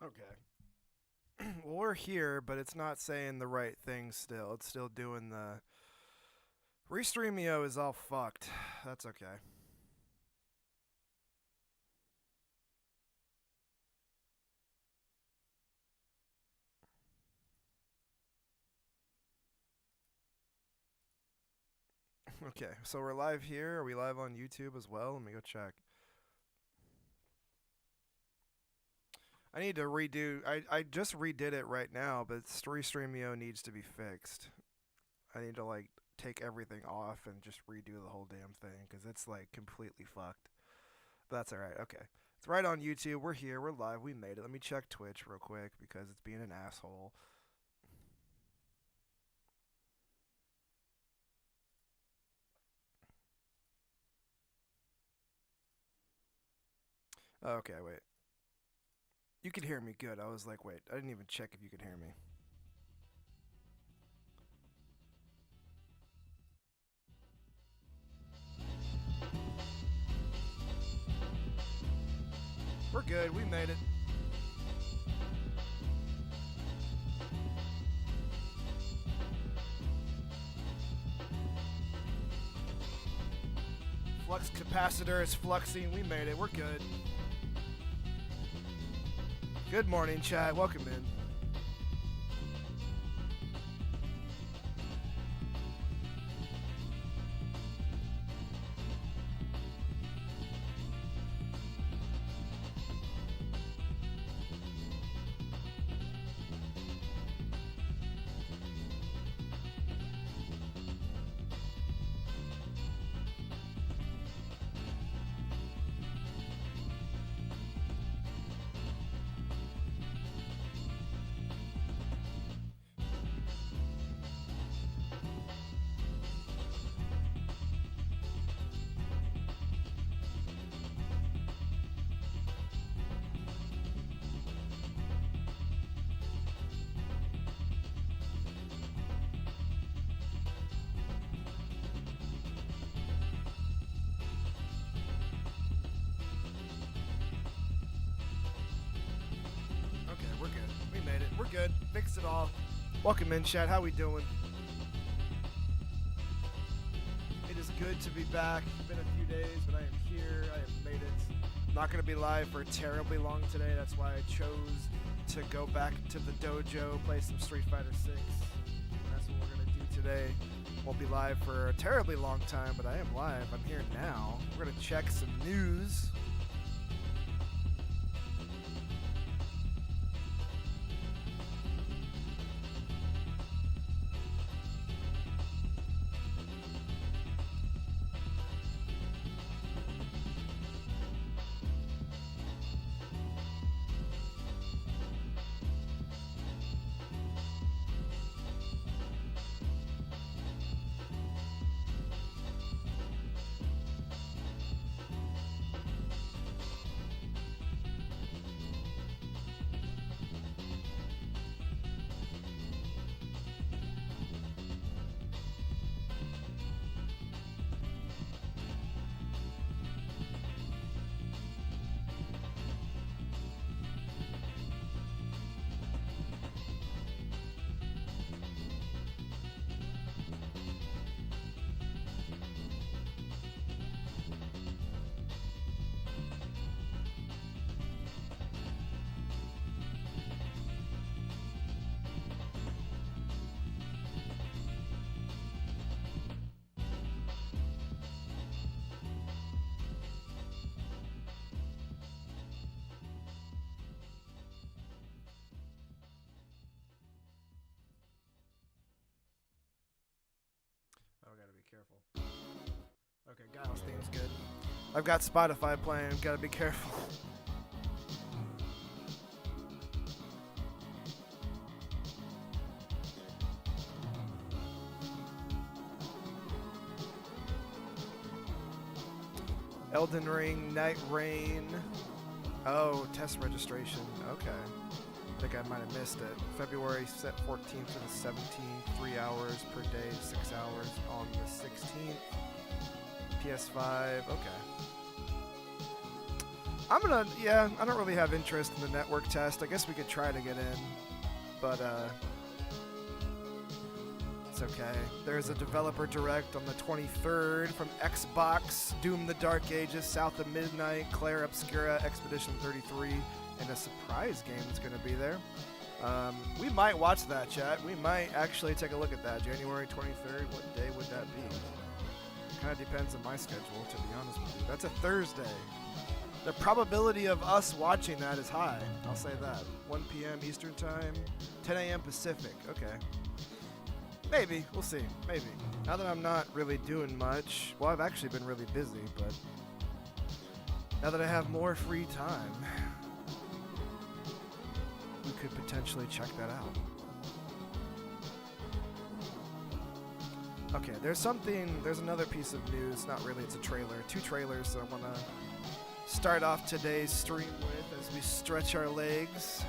Okay. Well, we're here, but it's not saying the right thing still. It's still doing the. Restreamio is all fucked. That's okay. Okay, so we're live here. Are we live on YouTube as well? Let me go check. I need to redo. I just redid it right now, but Restreamio needs to be fixed. I need to like take everything off and just redo the whole damn thing because it's like completely fucked. But that's all right. Okay, it's right on YouTube. We're here. We're live. We made it. Let me check Twitch real quick because it's being an asshole. Okay, wait. You could hear me good. I was like, wait, I didn't even check if you could hear me. We're good. We made it. Flux capacitor is fluxing. We made it. We're good. Good morning, chat. Welcome in. Okay, we're good. We made it. We're good. Fixed it all. Welcome in, chat. How we doing? It is good to be back. It's been a few days, but I am here. I have made it. I'm not going to be live for terribly long today. That's why I chose to go back to the dojo, play some Street Fighter 6. That's what we're going to do today. Won't be live for a terribly long time, but I am live. I'm here now. We're going to check some news. Oh, I gotta be careful. Okay, Giles theme's good. I've got Spotify playing. Gotta be careful. Elden Ring, Night Rain. Oh, test registration. Okay. I think I might have missed it. February 14th to the 17th, 3 hours per day, 6 hours on the 16th. PS5, okay. Yeah, I don't really have interest in the network test. I guess we could try to get in, but it's okay. There's a developer direct on the 23rd from Xbox, Doom the Dark Ages, South of Midnight, Claire Obscura, Expedition 33, and a surprise game that's going to be there. We might watch that, chat. We might actually take a look at that. January 23rd, what day would that be? Kind of depends on my schedule, to be honest with you. That's a Thursday. The probability of us watching that is high. I'll say that. 1 p.m. Eastern Time, 10 a.m. Pacific. Okay. Maybe. We'll see. Maybe. Now that I'm not really doing much, well, I've actually been really busy, but now that I have more free time, we could potentially check that out. Okay, there's another piece of news. Not really, it's a trailer. 2 trailers that I want to start off today's stream with as we stretch our legs.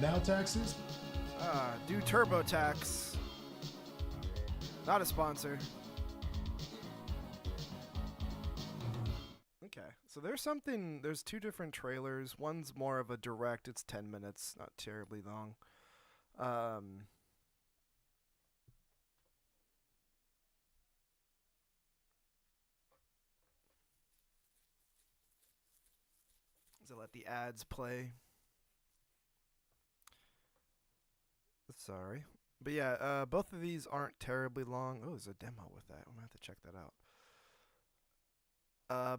Now taxes? Do TurboTax. Not a sponsor. Okay, so there's 2 different trailers. One's more of a direct, it's 10 minutes, not terribly long. So let the ads play. Sorry. But yeah, both of these aren't terribly long. Oh, there's a demo with that. I'm gonna have to check that out.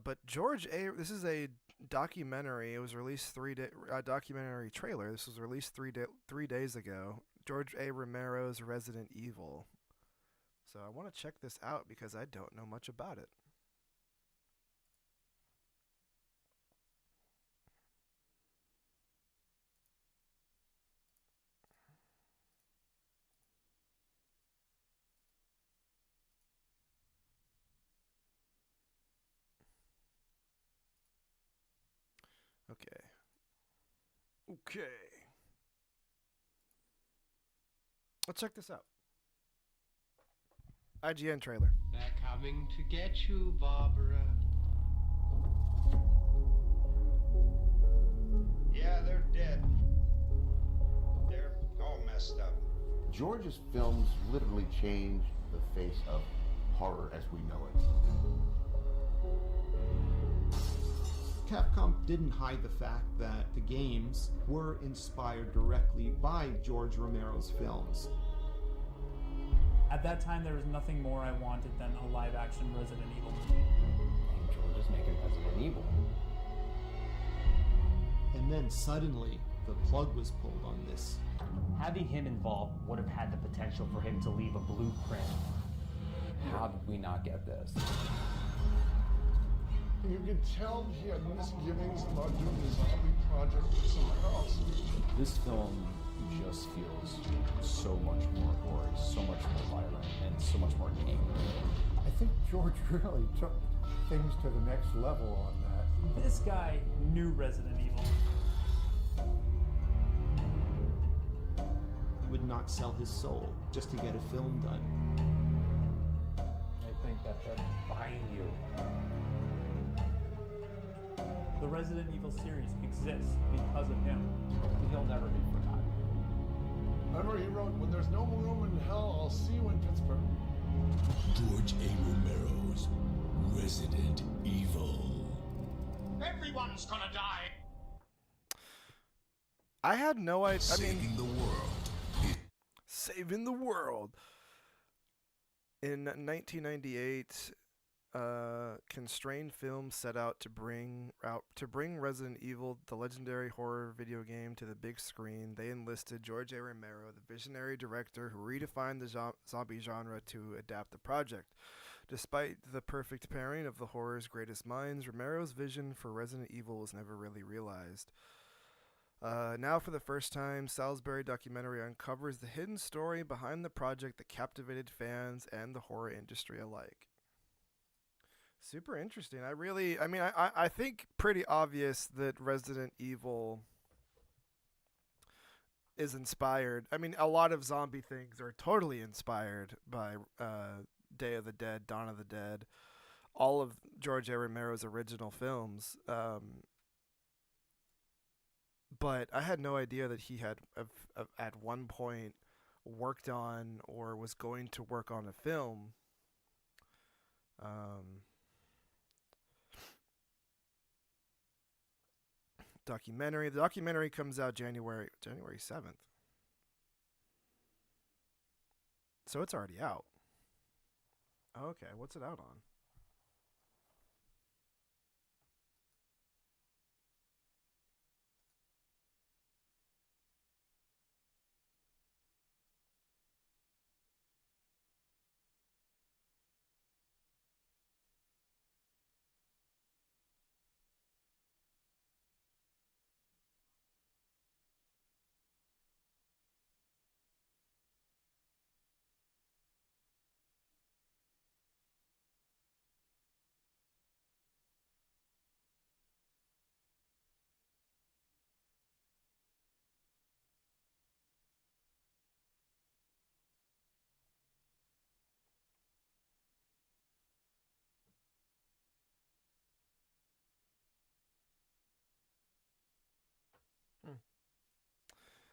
But this is a documentary. It was released documentary trailer. This was released 3 days ago. George A. Romero's Resident Evil. So I want to check this out because I don't know much about it. Okay. Let's check this out. IGN trailer. They're coming to get you, Barbara. Yeah, they're dead. They're all messed up. George's films literally changed the face of horror as we know it. Capcom didn't hide the fact that the games were inspired directly by George Romero's films. At that time, there was nothing more I wanted than a live-action Resident Evil movie. And George is making Resident Evil. And then suddenly, the plug was pulled on this. Having him involved would have had the potential for him to leave a blueprint. How did we not get this? You could tell he had misgivings about doing the zombie project with someone else. This film just feels so much more gory, so much more violent, and so much more angry. I think George really took things to the next level on that. This guy knew Resident Evil. He would not sell his soul just to get a film done. I think that they're buying you. The Resident Evil series exists because of him. He'll never be forgotten. Remember, he wrote, "When there's no room in hell, I'll see you in Pittsburgh." George A. Romero's Resident Evil. Everyone's gonna die. I had no idea. Saving the world. Saving the world. In 1998, Constrained Films set out to bring Resident Evil, the legendary horror video game, to the big screen. They enlisted George A. Romero, the visionary director who redefined the zombie genre, to adapt the project. Despite the perfect pairing of the horror's greatest minds, Romero's vision for Resident Evil was never really realized. Now, for the first time, Salisbury documentary uncovers the hidden story behind the project that captivated fans and the horror industry alike. Super interesting. I think pretty obvious that Resident Evil is inspired. I mean, a lot of zombie things are totally inspired by Day of the Dead, Dawn of the Dead, all of George A. Romero's original films. But I had no idea that he had at one point worked on or was going to work on a film. Documentary. The documentary comes out January 7th. So it's already out. Okay, what's it out on?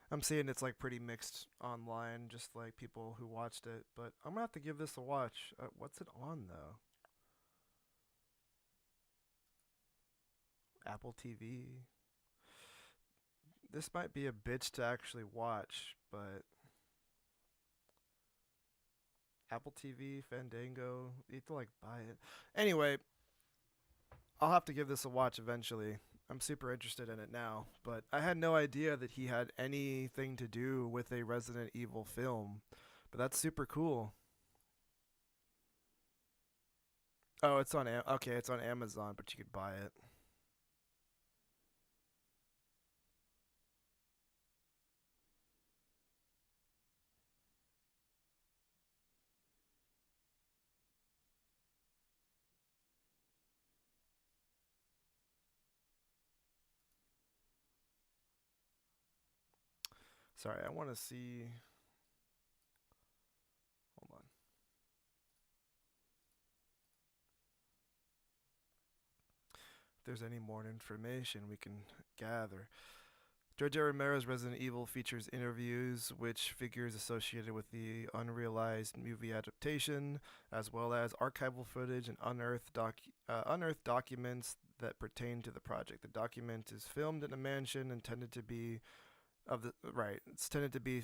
I'm seeing it's like pretty mixed online, just like people who watched it. But I'm gonna have to give this a watch. What's it on though? Apple TV. This might be a bitch to actually watch, but Apple TV, Fandango, you have to like buy it. Anyway, I'll have to give this a watch eventually. I'm super interested in it now, but I had no idea that he had anything to do with a Resident Evil film. But that's super cool. Oh, it's on okay, it's on Amazon, but you could buy it. Sorry, I want to see. Hold on. If there's any more information we can gather. George A. Romero's Resident Evil features interviews which figures associated with the unrealized movie adaptation, as well as archival footage and unearthed documents that pertain to the project. The document is filmed in a mansion intended to be It's intended to be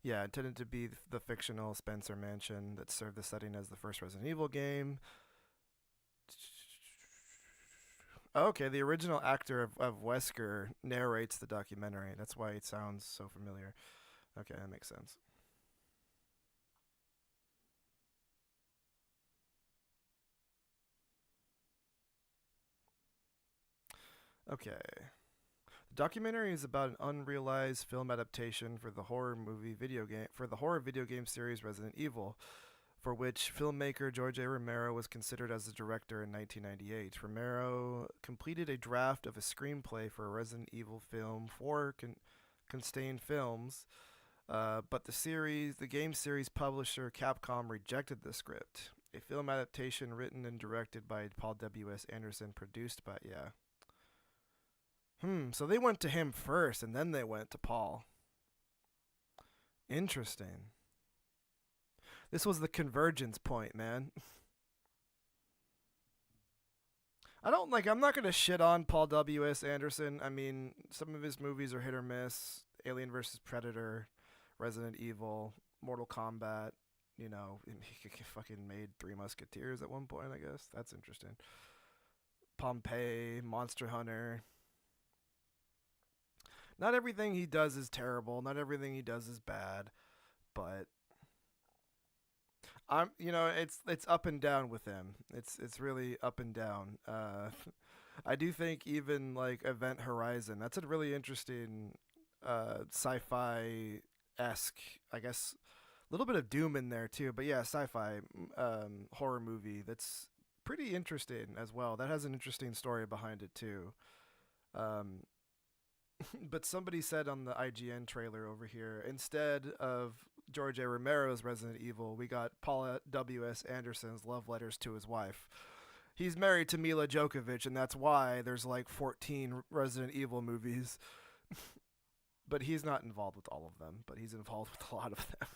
intended to be the fictional Spencer Mansion that served the setting as the first Resident Evil game. Okay, the original actor of Wesker narrates the documentary. That's why it sounds so familiar. Okay, that makes sense. Okay. The documentary is about an unrealized film adaptation for the horror video game series Resident Evil, for which filmmaker George A. Romero was considered as the director in 1998. Romero completed a draft of a screenplay for a Resident Evil film for Constrained Films, but the game series publisher Capcom rejected the script. A film adaptation written and directed by Paul W.S. Anderson, produced by so they went to him first, and then they went to Paul. Interesting. This was the convergence point, man. I'm not going to shit on Paul W.S. Anderson. I mean, some of his movies are hit or miss. Alien vs. Predator, Resident Evil, Mortal Kombat. You know, he fucking made Three Musketeers at one point, I guess. That's interesting. Pompeii, Monster Hunter. Not everything he does is terrible. Not everything he does is bad. But It's up and down with him. It's really up and down. I do think even like Event Horizon, that's a really interesting sci-fi esque, I guess, a little bit of Doom in there too. But yeah, sci-fi horror movie that's pretty interesting as well. That has an interesting story behind it too. Um, but somebody said on the IGN trailer over here, instead of George A. Romero's Resident Evil, we got Paul W.S. Anderson's love letters to his wife. He's married to Mila Djokovic, and that's why there's like 14 Resident Evil movies. But he's not involved with all of them, but he's involved with a lot of them.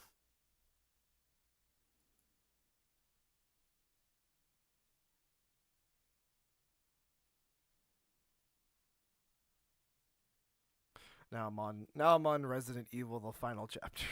Now I'm on Resident Evil the final chapter.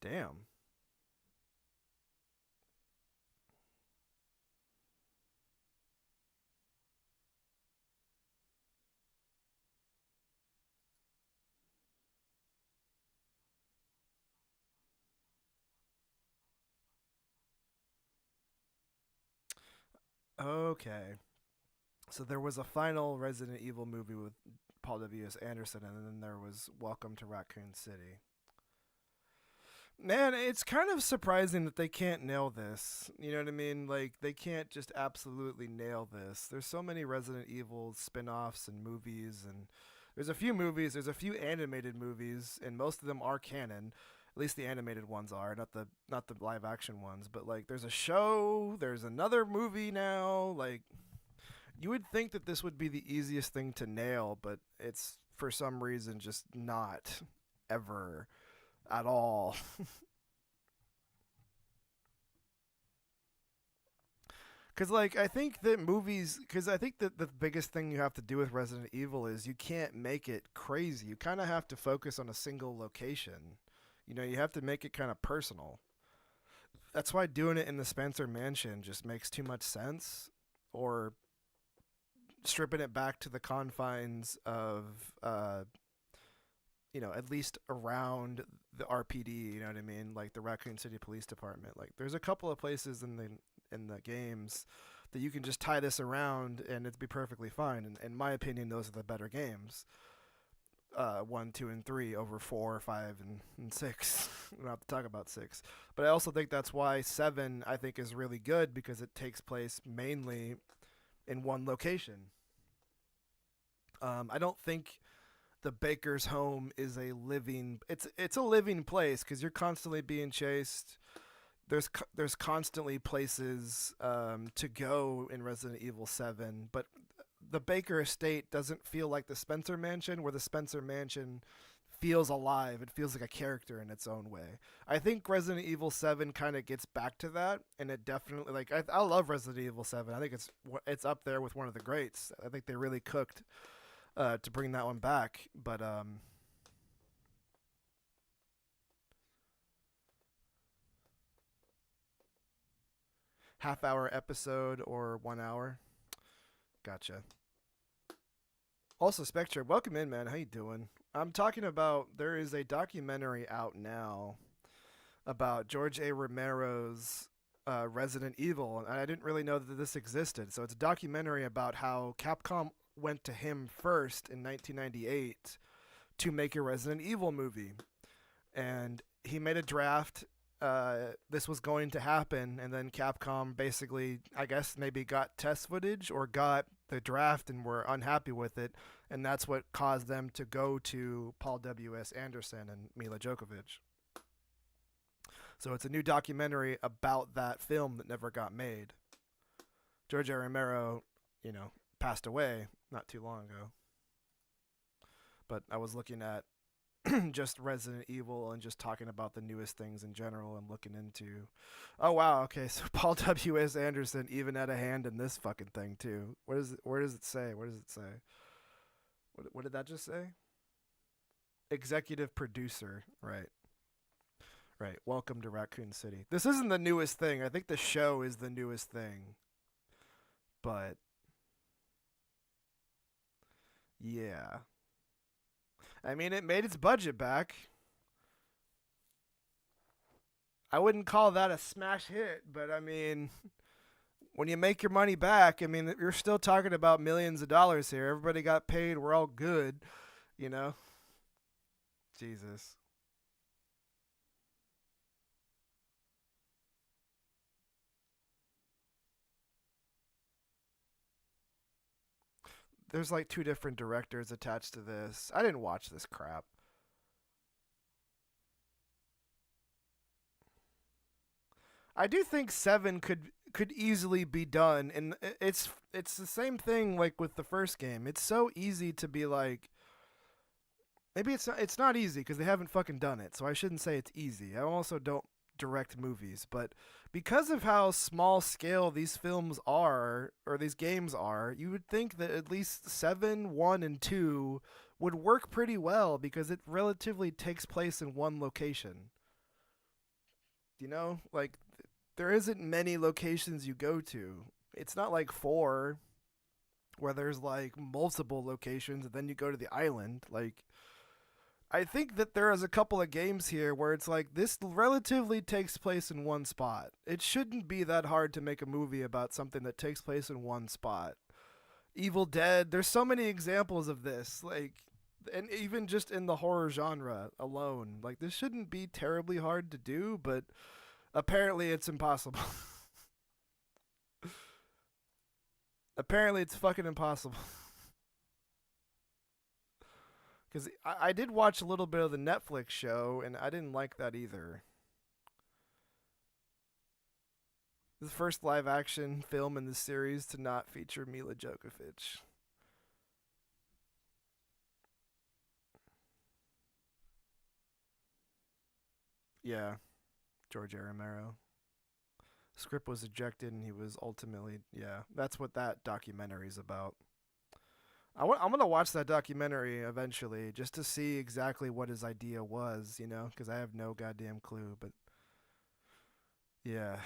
Damn. Okay. So there was a final Resident Evil movie with Paul W.S. Anderson, and then there was Welcome to Raccoon City. Man, it's kind of surprising that they can't nail this. You know what I mean? Like, they can't just absolutely nail this. There's so many Resident Evil spin offs and movies, and there's a few movies, there's a few animated movies, and most of them are canon. At least the animated ones are, not the live action ones. But like, there's a show, there's another movie now. Like, you would think that this would be the easiest thing to nail, but it's for some reason just not ever at all. Because like, I think that the biggest thing you have to do with Resident Evil is you can't make it crazy. You kind of have to focus on a single location. You know, you have to make it kind of personal. That's why doing it in the Spencer Mansion just makes too much sense. Or stripping it back to the confines of, at least around the RPD. You know what I mean? Like the Raccoon City Police Department. Like, there's a couple of places in the games that you can just tie this around and it'd be perfectly fine. And in my opinion, those are the better games. 1, 2, and 3 over 4, 5, and 6. We don't have to talk about 6. But I also think that's why 7, I think, is really good, because it takes place mainly in one location. I don't think the baker's home is a living... It's a living place, because you're constantly being chased. There's constantly places to go in Resident Evil 7, but the Baker estate doesn't feel like the Spencer Mansion, where the Spencer Mansion feels alive. It feels like a character in its own way. I think Resident Evil 7 kind of gets back to that, and it definitely, like, I love Resident Evil 7. I think it's up there with one of the greats. I think they really cooked to bring that one back, but half-hour episode or 1 hour. Gotcha. Also, Spectre, welcome in, man. How you doing? I'm talking about, there is a documentary out now about George A. Romero's Resident Evil, and I didn't really know that this existed. So it's a documentary about how Capcom went to him first in 1998 to make a Resident Evil movie. And he made a draft. This was going to happen, and then Capcom basically, I guess, maybe got test footage or got the draft and were unhappy with it, and that's what caused them to go to Paul W.S. Anderson and Mila Djokovic. So it's a new documentary about that film that never got made. George A. Romero, passed away not too long ago. But I was looking at just Resident Evil and just talking about the newest things in general and looking into. Oh wow, okay, so Paul W.S. Anderson even had a hand in this fucking thing too. Where does it say? What does it say? What did that just say? Executive producer, right. Right. Welcome to Raccoon City. This isn't the newest thing. I think the show is the newest thing. But yeah. I mean, it made its budget back. I wouldn't call that a smash hit, but I mean, when you make your money back, I mean, you're still talking about millions of dollars here. Everybody got paid. We're all good, you know? Jesus. There's like 2 different directors attached to this. I didn't watch this crap. I do think 7 could easily be done, and it's the same thing like with the first game. It's so easy to be like, maybe it's not easy because they haven't fucking done it, so I shouldn't say it's easy. I also don't direct movies, but because of how small scale these films are, or these games are, you would think that at least 7, 1, and 2 would work pretty well because it relatively takes place in one location. You know, like there isn't many locations you go to. It's not like 4 where there's like multiple locations and then you go to the island. Like, I think that there is a couple of games here where it's like this relatively takes place in one spot. It shouldn't be that hard to make a movie about something that takes place in one spot. Evil Dead, there's so many examples of this, like, and even just in the horror genre alone, like this shouldn't be terribly hard to do, but apparently it's impossible. Apparently it's fucking impossible. Because I did watch a little bit of the Netflix show, and I didn't like that either. The first live-action film in the series to not feature Mila Jovovich. Yeah, George A. Romero. Script was ejected, and he was ultimately... Yeah, that's what that documentary's about. I'm going to watch that documentary eventually just to see exactly what his idea was, you know, because I have no goddamn clue, but yeah.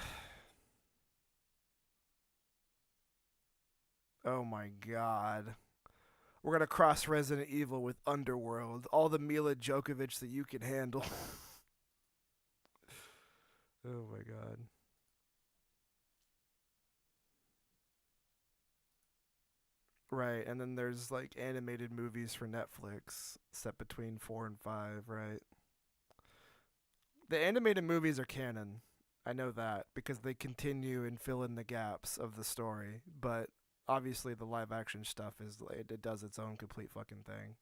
Oh my god. We're going to cross Resident Evil with Underworld. All the Mila Djokovic that you can handle. Oh my god. Right, and then there's like animated movies for Netflix set between 4 and 5, right? The animated movies are canon. I know that because they continue and fill in the gaps of the story, but obviously the live action stuff is it does its own complete fucking thing.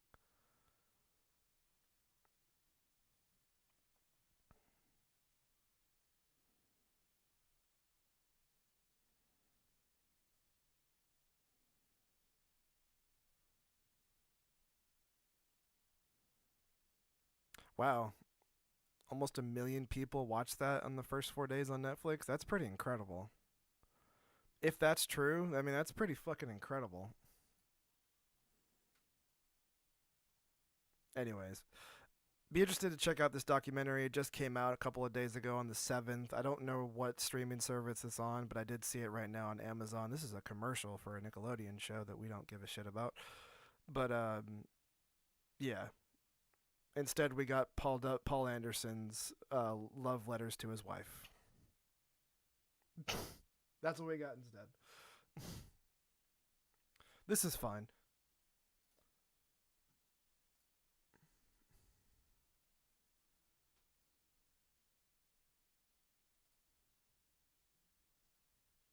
Wow. Almost 1 million people watched that on the first 4 days on Netflix. That's pretty incredible. If that's true, I mean, that's pretty fucking incredible. Anyways, be interested to check out this documentary. It just came out a couple of days ago on the 7th. I don't know what streaming service it's on, but I did see it right now on Amazon. This is a commercial for a Nickelodeon show that we don't give a shit about. But, yeah. Instead, we got Paul Anderson's love letters to his wife. That's what we got instead. This is fine.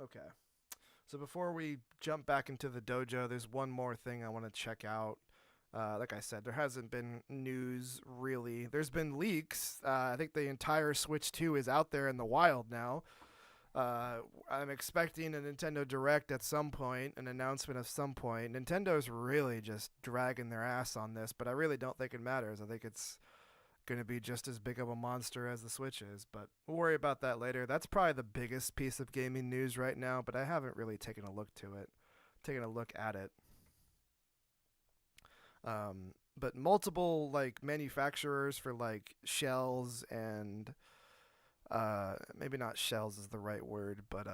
Okay. So before we jump back into the dojo, there's one more thing I want to check out. Like I said, there hasn't been news really. There's been leaks. I think the entire Switch 2 is out there in the wild now. I'm expecting a Nintendo Direct at some point, an announcement of some point. Nintendo's really just dragging their ass on this, but I really don't think it matters. I think it's going to be just as big of a monster as the Switch is, but we'll worry about that later. That's probably the biggest piece of gaming news right now, but I haven't really taken a look at it. But multiple like manufacturers for like shells and maybe not shells is the right word, but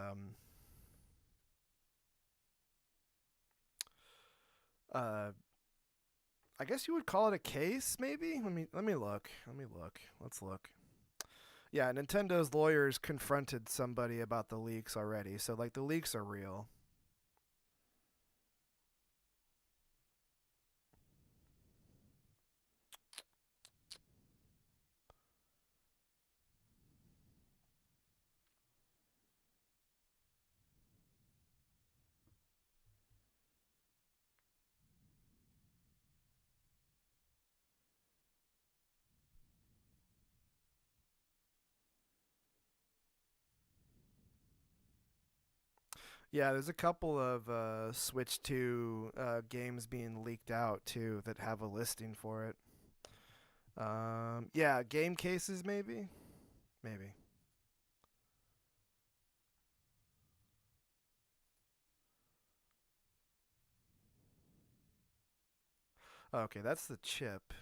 I guess you would call it a case, maybe. Let me look. Let's look. Yeah, Nintendo's lawyers confronted somebody about the leaks already, so like the leaks are real. Yeah, there's a couple of Switch 2 games being leaked out too that have a listing for it. Yeah, game cases maybe. Maybe. Okay, that's the chip.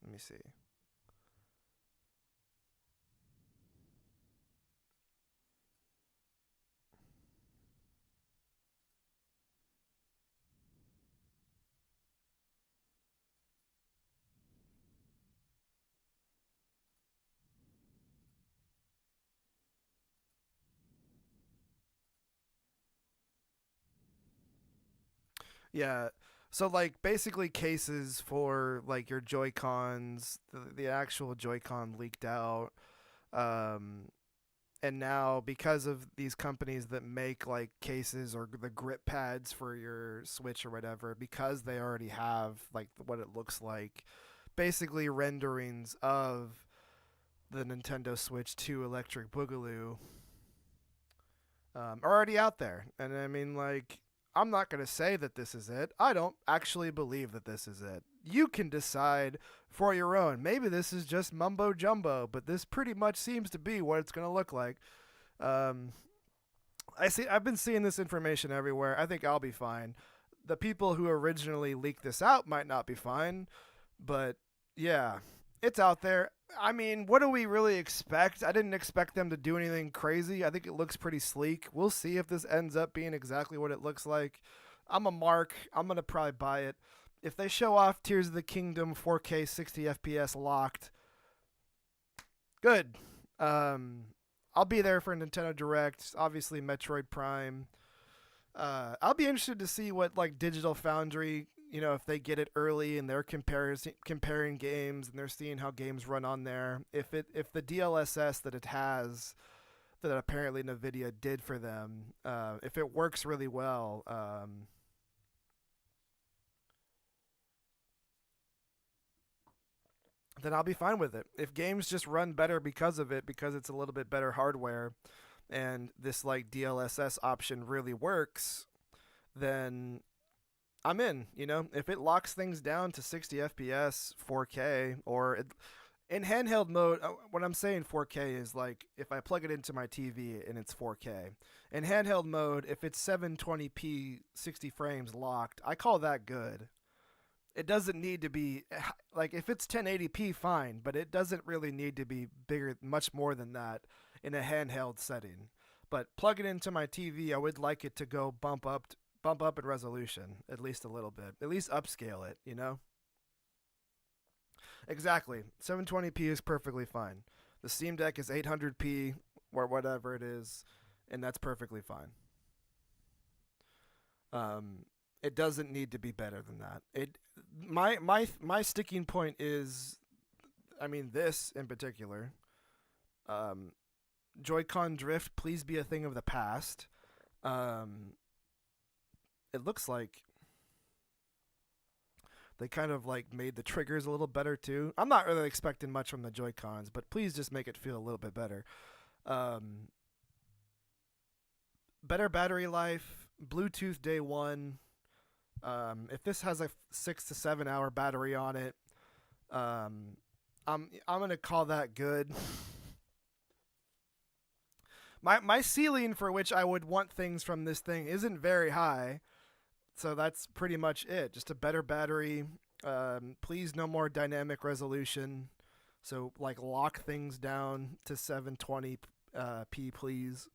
Let me see. Yeah. So like basically cases for like your Joy-Cons, the actual Joy-Con leaked out. Um and now because of these companies that make like cases or the grip pads for your Switch or whatever, because they already have like what it looks like, basically renderings of the Nintendo Switch 2 Electric Boogaloo are already out there. And I mean, like, I'm not going to say that this is it. I don't actually believe that this is it. You can decide for your own. Maybe this is just mumbo jumbo, but this pretty much seems to be what it's going to look like. I've been seeing this information everywhere. I think I'll be fine. The people who originally leaked this out might not be fine, but yeah, it's out there. I mean, what do we really expect? I didn't expect them to do anything crazy. I think it looks pretty sleek. We'll see if this ends up being exactly what it looks like. I'm a mark. I'm going to probably buy it. If they show off Tears of the Kingdom 4K 60 FPS locked, good. I'll be there for Nintendo Direct. Obviously, Metroid Prime. I'll be interested to see what like Digital Foundry, if they get it early and they're comparing games and they're seeing how games run on there. If the DLSS that it has, that apparently Nvidia did for them, if it works really well, then I'll be fine with it. If games just run better because of it, because it's a little bit better hardware, and this like DLSS option really works, then I'm in. If it locks things down to 60 FPS, 4K, in handheld mode, what I'm saying 4K is like if I plug it into my TV and it's 4K. In handheld mode, if it's 720p 60 frames locked, I call that good. It doesn't need to be like if it's 1080p fine, but it doesn't really need to be bigger, much more than that in a handheld setting. But plug it into my TV, I would like it to go bump up in resolution at least a little bit, at least upscale it. Exactly. 720p is perfectly fine. The Steam Deck is 800p or whatever it is, and that's perfectly fine. It doesn't need to be better than that. My sticking point is, this in particular. Joy-Con drift, please be a thing of the past. It looks like they kind of like made the triggers a little better too. I'm not really expecting much from the Joy-Cons, but please just make it feel a little bit better. better battery life, Bluetooth day one. If this has a 6 to 7 hour battery on it, I'm gonna call that good. My ceiling for which I would want things from this thing isn't very high, so that's pretty much it. Just a better battery. Please no more dynamic resolution. So like lock things down to 720p, please.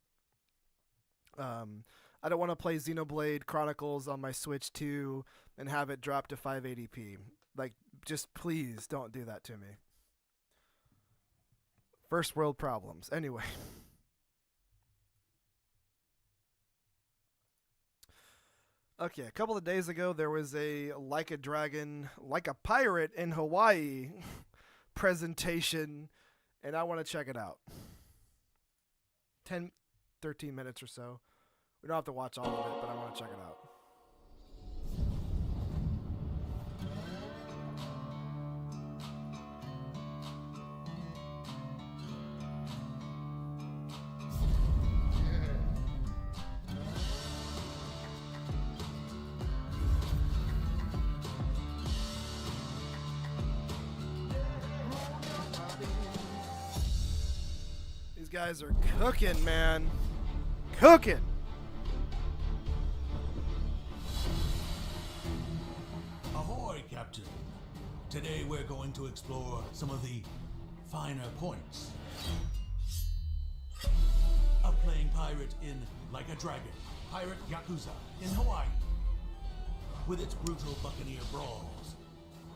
I don't want to play Xenoblade Chronicles on my Switch 2 and have it drop to 580p. Like, just please don't do that to me. First world problems. Anyway. Okay, a couple of days ago, there was a Like a Dragon, Like a Pirate in Hawaii presentation, and I want to check it out. 10, 13 minutes or so. We don't have to watch all of it, but I want to check it out. These guys are cooking, man. Cooking. Ahoy, Captain. Today we're going to explore some of the finer points of playing pirate in Like a Dragon, Pirate Yakuza in Hawaii. With its brutal buccaneer brawls,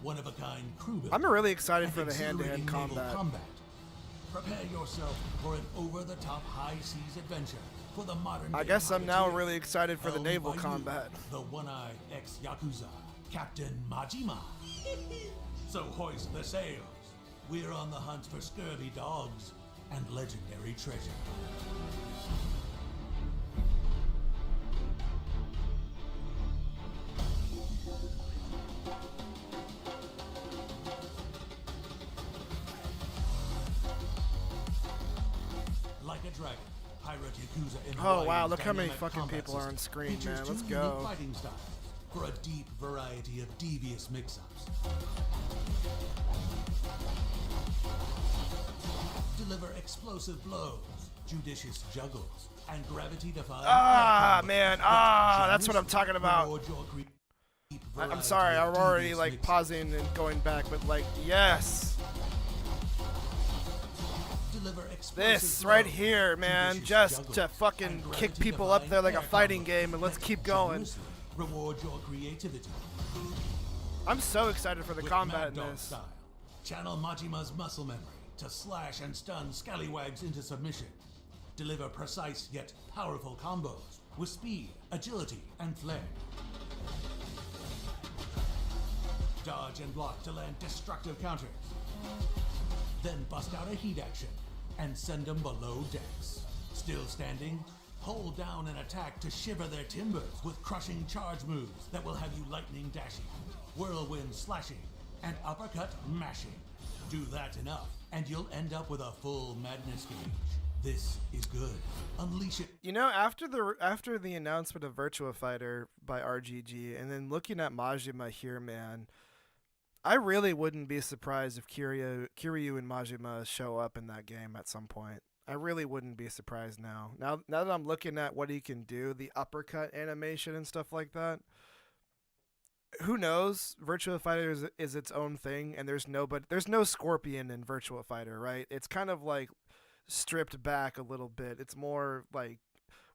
one-of-a-kind crew building, I'm really excited for the exhilarating hand-to-hand naval combat. Prepare yourself for an over-the-top high-seas adventure for the modern. I guess I'm now really excited for the naval combat. The one-eyed ex-Yakuza, Captain Majima. So hoist the sails. We're on the hunt for scurvy dogs and legendary treasure. Like a Dragon, Pirate Yakuza in Oh Hawaii's wow, look how many dynamic fucking combat people are on system screen, features man. Let's two go. unique fighting styles for a deep variety of devious mix-ups. Deliver explosive blows, judicious juggles, and gravity-defying. That's what I'm talking about. I'm sorry, I'm already like pausing and going back, but like, yes. This right here, man, just to fucking kick people up there like a fighting game, and let's keep going. Reward your creativity. I'm so excited for the With combat in Mad Dog this. style, channel Majima's muscle memory to slash and stun scallywags into submission. Deliver precise yet powerful combos with speed, agility, and flair. Dodge and block to land destructive counters. Then bust out a heat action and send them below decks. Still standing? Hold down an attack to shiver their timbers with crushing charge moves that will have you lightning dashing, whirlwind slashing, and uppercut mashing. Do that enough, and you'll end up with a full madness gauge. This is good. Unleash it. You know, after the announcement of Virtua Fighter by RGG, and then looking at Majima here, man, I really wouldn't be surprised if Kiryu and Majima show up in that game at some point. I really wouldn't be surprised now. Now that I'm looking at what he can do, the uppercut animation and stuff like that, who knows? Virtua Fighter is its own thing, and there's no Scorpion in Virtua Fighter, right? It's kind of like stripped back a little bit. It's more like,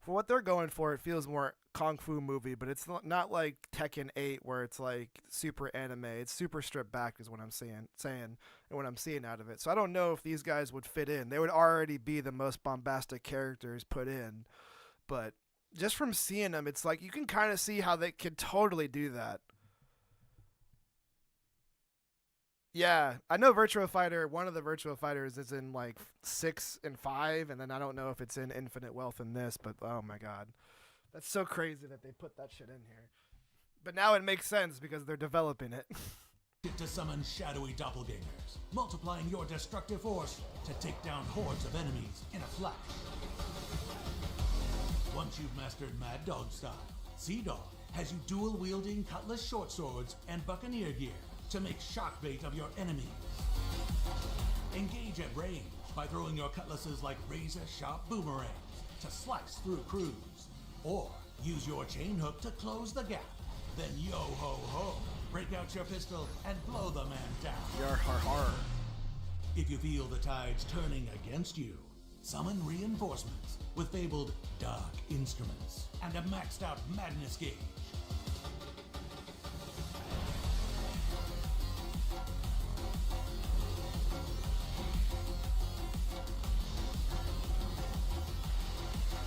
for what they're going for, it feels more Kung Fu movie, but it's not like Tekken 8 where it's like super anime. It's super stripped back is what I'm saying and what I'm seeing out of it. So I don't know if these guys would fit in. They would already be the most bombastic characters put in, but just from seeing them, it's like you can kind of see how they could totally do that. Yeah, I know Virtua Fighter, one of the Virtua Fighters is in like 6 and 5, and then I don't know if it's in Infinite Wealth in this, but oh my god. That's so crazy that they put that shit in here. But now it makes sense because they're developing it. To summon shadowy doppelgangers, multiplying your destructive force to take down hordes of enemies in a flash. Once you've mastered Mad Dog style, Sea Dog has you dual-wielding cutlass short swords and buccaneer gear to make shock bait of your enemies. Engage at range by throwing your cutlasses like razor-sharp boomerangs to slice through crews. Or use your chain hook to close the gap. Then yo-ho-ho, break out your pistol and blow the man down. Yar har har. If you feel the tides turning against you, summon reinforcements with fabled dark instruments and a maxed out madness gauge.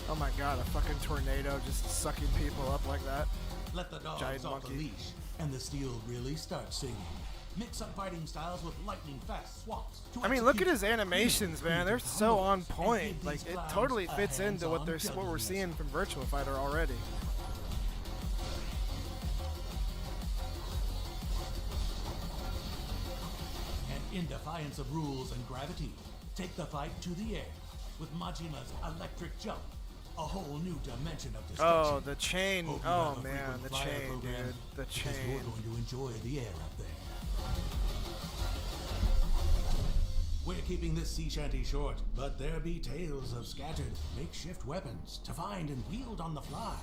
Oh my god, a fucking tornado just sucking people up like that. Let the dogs Giant off monkey. the leash, and the steel really starts singing. Mix up fighting styles with lightning-fast swaps. I mean, look at his animations, man. They're so on point. Like, it totally fits into what we're seeing from Virtua Fighter already. And in defiance of rules and gravity, take the fight to the air with Majima's electric jump. A whole new dimension of destruction. Oh, the chain. Hope you Oh, have a man, frequent the flyer chain, program, dude. The because chain. You're going to enjoy the air up there. We're keeping this sea shanty short, but there be tales of scattered makeshift weapons to find and wield on the fly.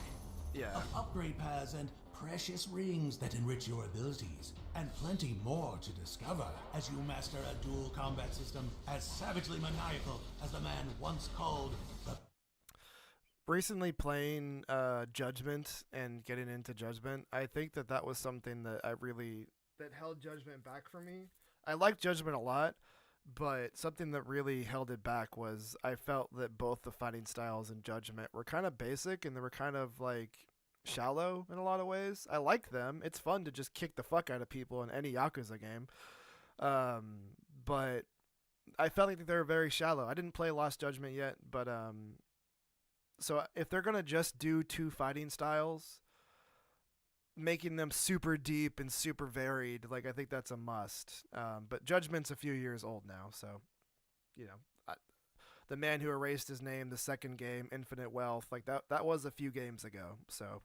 Yeah. Of upgrade paths and precious rings that enrich your abilities, and plenty more to discover as you master a dual combat system as savagely maniacal as the man once called the... Recently playing Judgment and getting into Judgment, I think that was something that that held Judgment back for me. I like Judgment a lot, but something that really held it back was I felt that both the fighting styles in Judgment were kind of basic and they were kind of like shallow in a lot of ways. I like them. It's fun to just kick the fuck out of people in any Yakuza game. But I felt like they were very shallow. I didn't play Lost Judgment yet, but so if they're going to just do two fighting styles, making them super deep and super varied, like, I think that's a must. But Judgment's a few years old now, so, you know, the man who erased his name, the second game, Infinite Wealth, like, that was a few games ago, so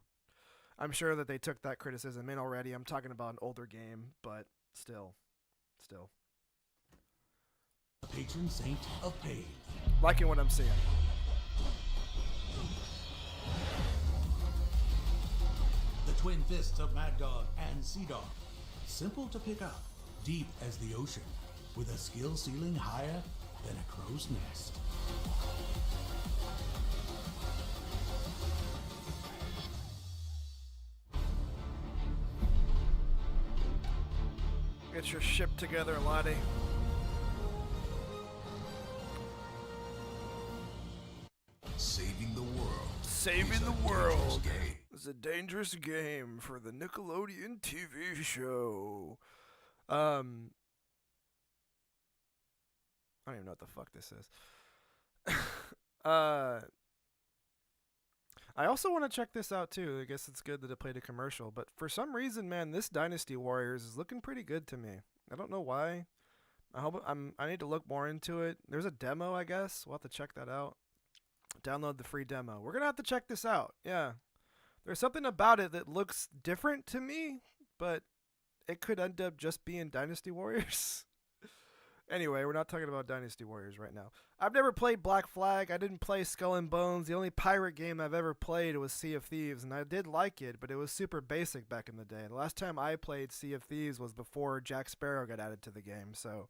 I'm sure that they took that criticism in already. I'm talking about an older game, but still. The patron saint of pain. Liking what I'm seeing. The twin fists of Mad Dog and Sea Dog. Simple to pick up, deep as the ocean, with a skill ceiling higher than a crow's nest. Get your ship together, Lottie. Saving the world. Saving the world is a dangerous game for the Nickelodeon TV show. I don't even know what the fuck this is. I also want to check this out too. I guess it's good that it played a commercial, but for some reason, man, this Dynasty Warriors is looking pretty good to me. I don't know why. I need to look more into it. There's a demo, I guess. We'll have to check that out. Download the free demo. We're gonna have to check this out. Yeah, there's something about it that looks different to me, but it could end up just being Dynasty Warriors. Anyway, we're not talking about Dynasty Warriors right now. I've never played Black Flag. I didn't play Skull and Bones. The only pirate game I've ever played was Sea of Thieves, and I did like it, but it was super basic back in the day. The last time I played Sea of Thieves was before Jack Sparrow got added to the game, so,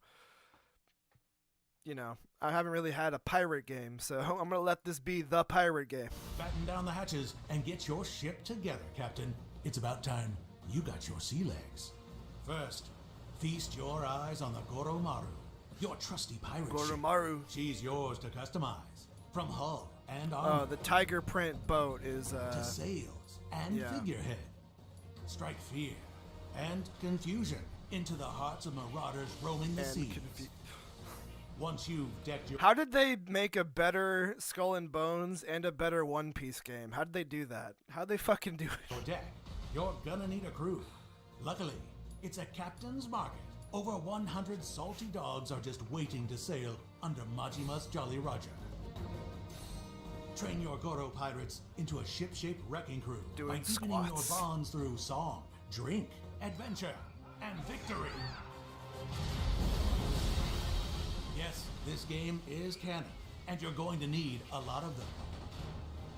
you know, I haven't really had a pirate game, so I'm going to let this be the pirate game. Batten down the hatches and get your ship together, Captain. It's about time you got your sea legs. First, feast your eyes on the Goromaru, your trusty pirate Goromaru. ship. She's yours to customize, from hull and armor. The tiger print boat is to sails and figurehead. Strike fear and confusion into the hearts of marauders roaming the seas. Once you've decked your... How did they make a better Skull and Bones and a better One Piece game? How did they do that? How'd they fucking do it? Your deck, you're gonna need a crew. Luckily, it's a captain's market. Over 100 salty dogs are just waiting to sail under Majima's Jolly Roger. Train your Goro pirates into a ship-shaped wrecking crew Doing by deepening your squats. bonds through song, drink, adventure, and victory. Yes, this game is canon, and you're going to need a lot of them.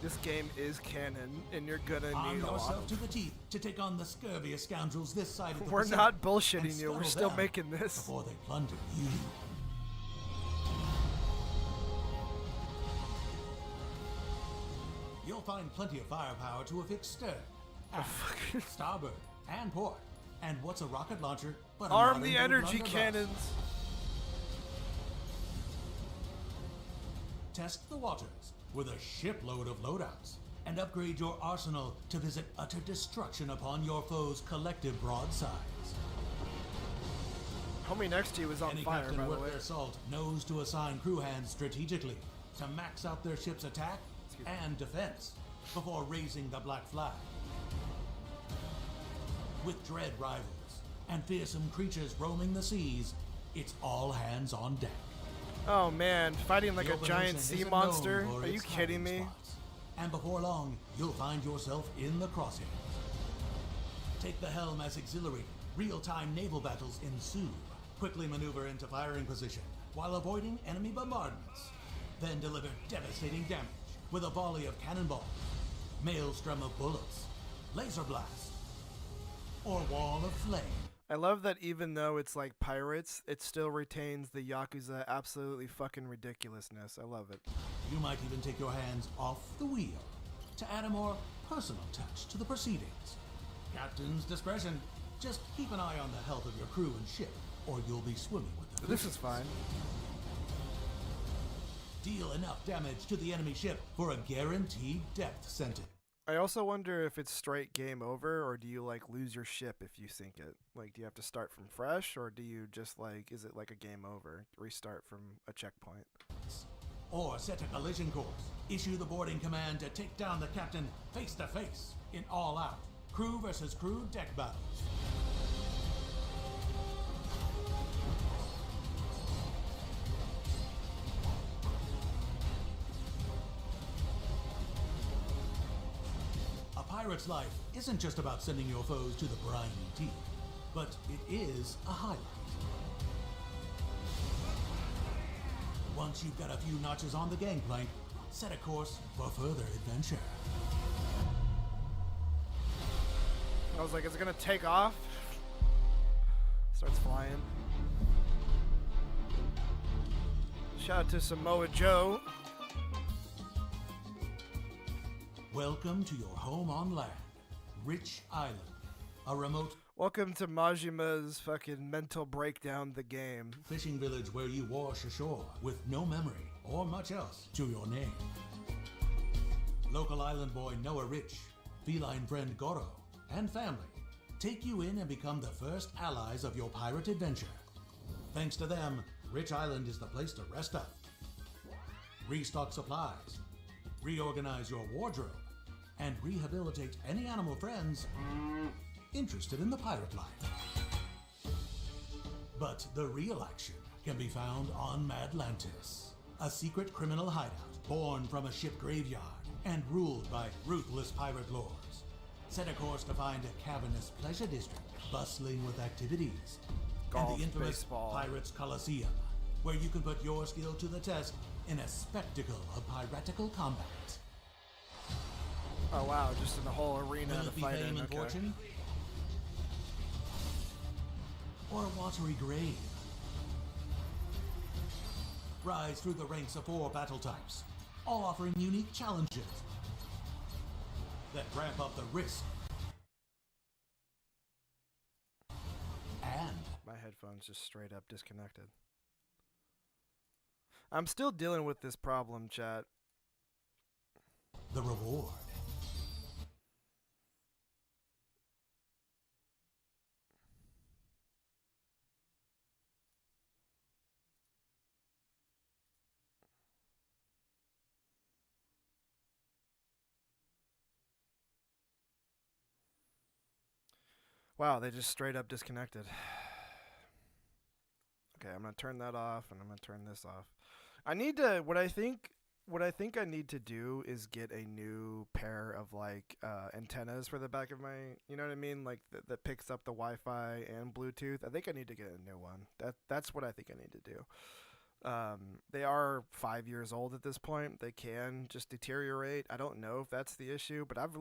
This game is canon, and you're gonna Arm need a lot. yourself to the teeth to take on the scurviest scoundrels this side of the We're Pacific, not bullshitting and you. We're scuttle still them making this. before they plunder you. You'll find plenty of firepower to affix stern, aft, starboard, and port. And what's a rocket launcher but a Arm modern the day energy blunderbuss? cannons. Test the waters with a shipload of loadouts, and upgrade your arsenal to visit utter destruction upon your foe's collective broadsides. Homie next to you is on Any fire, captain by the worth way. their salt knows to assign crew hands strategically to max out their ship's attack and defense before raising the black flag. With dread rivals and fearsome creatures roaming the seas, it's all hands on deck. Oh man, fighting like The a open giant ocean sea isn't monster? known for Are you its kidding hiding me? spots. And before long, you'll find yourself in the crosshairs. Take the helm as exhilarating, real-time naval battles ensue. Quickly maneuver into firing position while avoiding enemy bombardments. Then deliver devastating damage with a volley of cannonballs, maelstrom of bullets, laser blast, or wall of flame. I love that even though it's like pirates, it still retains the Yakuza absolutely fucking ridiculousness. I love it. You might even take your hands off the wheel to add a more personal touch to the proceedings. Captain's discretion. Just keep an eye on the health of your crew and ship, or you'll be swimming with the This fishes. is fine. Deal enough damage to the enemy ship for a guaranteed depth sentence. I also wonder if it's straight game over, or do you like lose your ship if you sink it? Like, do you have to start from fresh, or do you just like, is it like a game over? Restart from a checkpoint? Or set a collision course. Issue the boarding command to take down the captain face to face in all out crew versus crew deck battles. A pirate's life isn't just about sending your foes to the briny deep, but it is a highlight. Once you've got a few notches on the gangplank, set a course for further adventure. I was like, is it gonna take off? Starts flying. Shout out to Samoa Joe. Welcome to your home on land, Rich Island, a remote Welcome to Majima's fucking mental breakdown the game. fishing village where you wash ashore with no memory or much else to your name. Local island boy Noah Rich, feline friend Goro, and family take you in and become the first allies of your pirate adventure. Thanks to them, Rich Island is the place to rest up, restock supplies, reorganize your wardrobe, and rehabilitate any animal friends interested in the pirate life. But the real action can be found on Madlantis, a secret criminal hideout born from a ship graveyard and ruled by ruthless pirate lords. Set a course to find a cavernous pleasure district bustling with activities, Golf, and the infamous baseball. Pirates Coliseum, where you can put your skill to the test in a spectacle of piratical combat. Oh wow, just in the whole arena Will to it be fight fame in. and Okay. fortune? Or a watery grave? Rise through the ranks of 4 battle types, all offering unique challenges that ramp up the risk and My headphones just straight up disconnected. I'm still dealing with this problem, chat. the reward. Wow, they just straight up disconnected. Okay, I'm gonna turn that off, and I'm gonna turn this off. I need to, what I think What I think I need to do is get a new pair of like antennas for the back of my, you know what I mean, like that picks up the Wi-Fi and Bluetooth. I think I need to get a new one. That's what I think I need to do. They are 5 years old at this point. They can just deteriorate. I don't know if that's the issue, but I've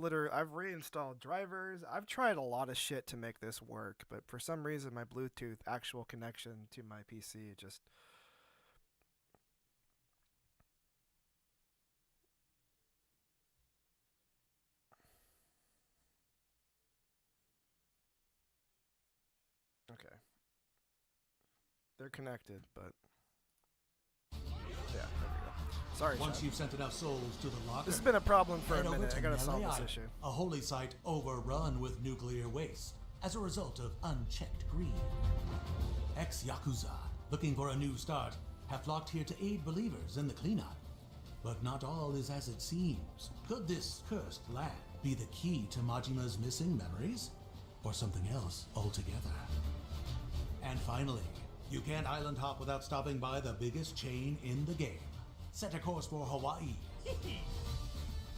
reinstalled drivers. I've tried a lot of shit to make this work, but for some reason my Bluetooth actual connection to my PC just okay. They're connected, but yeah, there we go. Sorry, Once Chad. you've sent enough souls to the locker, This has been a problem for head a over minute. to I gotta solve Melee this Island, issue. a holy site overrun with nuclear waste as a result of unchecked greed. Ex-Yakuza, looking for a new start, have flocked here to aid believers in the cleanup. But not all is as it seems. Could this cursed land be the key to Majima's missing memories? Or something else altogether? And finally, you can't island hop without stopping by the biggest chain in the game. Set a course for Hawaii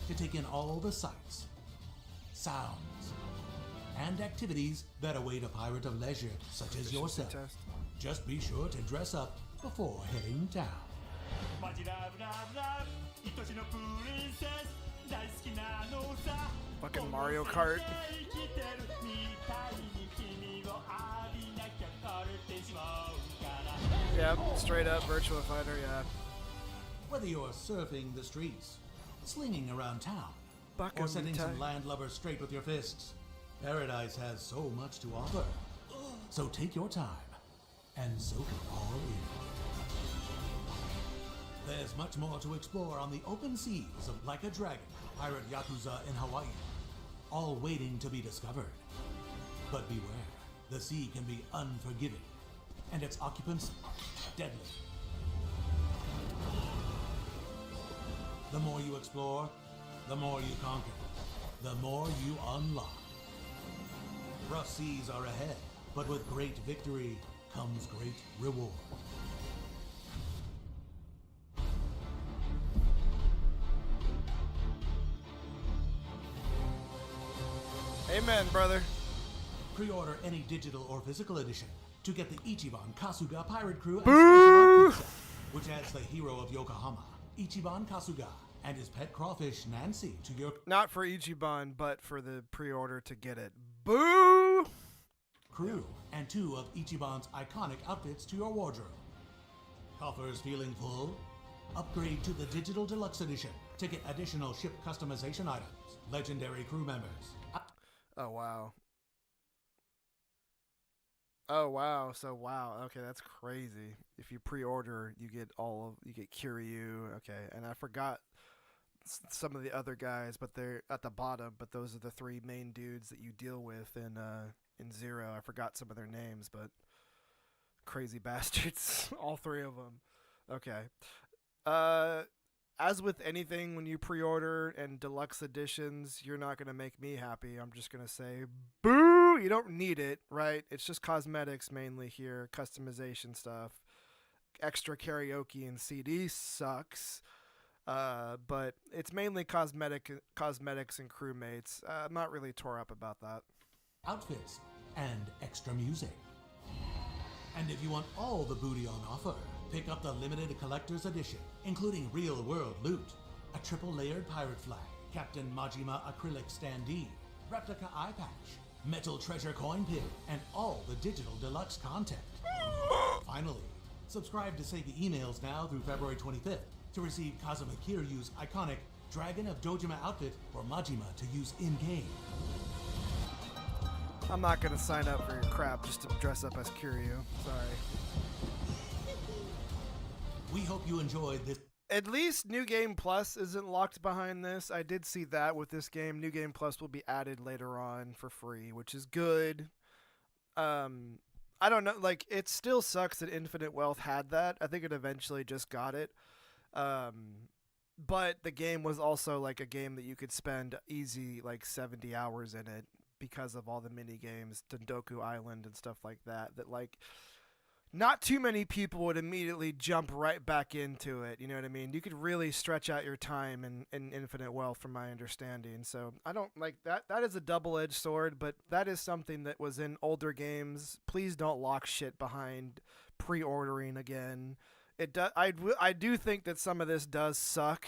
to take in all the sights, sounds, and activities that await a pirate of leisure such as yourself. Just be sure to dress up before heading down. Fucking Mario Kart. Yep, straight up Virtua Fighter, yeah. Whether you're surfing the streets, slinging around town, Baka or setting some Mitai. landlubbers straight with your fists, Paradise has so much to offer. So take your time and soak it all in. There's much more to explore on the open seas of Like a Dragon, Pirate Yakuza in Hawaii, all waiting to be discovered. But beware, the sea can be unforgiving, and its occupants deadly. The more you explore, the more you conquer, the more you unlock. Rough seas are ahead, but with great victory comes great reward. Amen, brother. Pre-order any digital or physical edition to get the Ichiban Kasuga Pirate Crew and Boo! special outfit set, which adds the hero of Yokohama, Ichiban Kasuga, and his pet crawfish Nancy to your Not for Ichiban, but for the pre-order to get it. Boo! crew, and 2 of Ichiban's iconic outfits to your wardrobe. Coffers feeling full? Upgrade to the Digital Deluxe Edition to get additional ship customization items, legendary crew members. Oh, wow. Oh, wow. So, wow. Okay, that's crazy. If you pre-order, you get Kiryu. Okay, and I forgot some of the other guys, but they're at the bottom, but those are the 3 main dudes that you deal with in Zero. I forgot some of their names, but crazy bastards, all 3 of them. Okay. As with anything, when you pre-order and deluxe editions, you're not going to make me happy. I'm just going to say, boo! You don't need it, right? It's just cosmetics mainly here, customization stuff. Extra karaoke and CD sucks. But it's mainly cosmetics and crewmates. I'm not really tore up about that. Outfits and extra music. And if you want all the booty on offer, pick up the limited collector's edition, including real-world loot, a triple-layered pirate flag, Captain Majima acrylic standee, replica eye patch, metal treasure coin pin, and all the digital deluxe content. Finally, subscribe to Save the Emails now through February 25th to receive Kazuma Kiryu's iconic Dragon of Dojima outfit for Majima to use in-game. I'm not going to sign up for your crap just to dress up as Kiryu. Sorry. We hope you enjoyed this. At least New Game Plus isn't locked behind this. I did see that with this game. New Game Plus will be added later on for free, which is good. I don't know. Like, it still sucks that Infinite Wealth had that. I think it eventually just got it. But the game was also like a game that you could spend easy like 70 hours in it because of all the mini games, Tendoku Island and stuff like that. That like not too many people would immediately jump right back into it. You know what I mean? You could really stretch out your time in Infinite Wealth, from my understanding. So I don't like that. That is a double-edged sword, but that is something that was in older games. Please don't lock shit behind pre-ordering again. I do think that some of this does suck.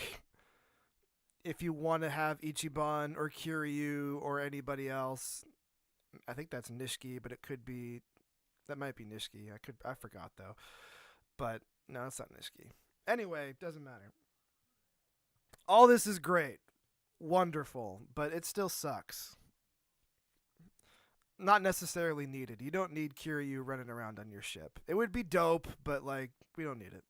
If you want to have Ichiban or Kiryu or anybody else, I think that's Nishiki, but it could be. That might be Nishiki. I forgot though. But no, it's not Nishiki. Anyway, doesn't matter. All this is great. Wonderful, but it still sucks. Not necessarily needed. You don't need Kiryu running around on your ship. It would be dope, but like we don't need it.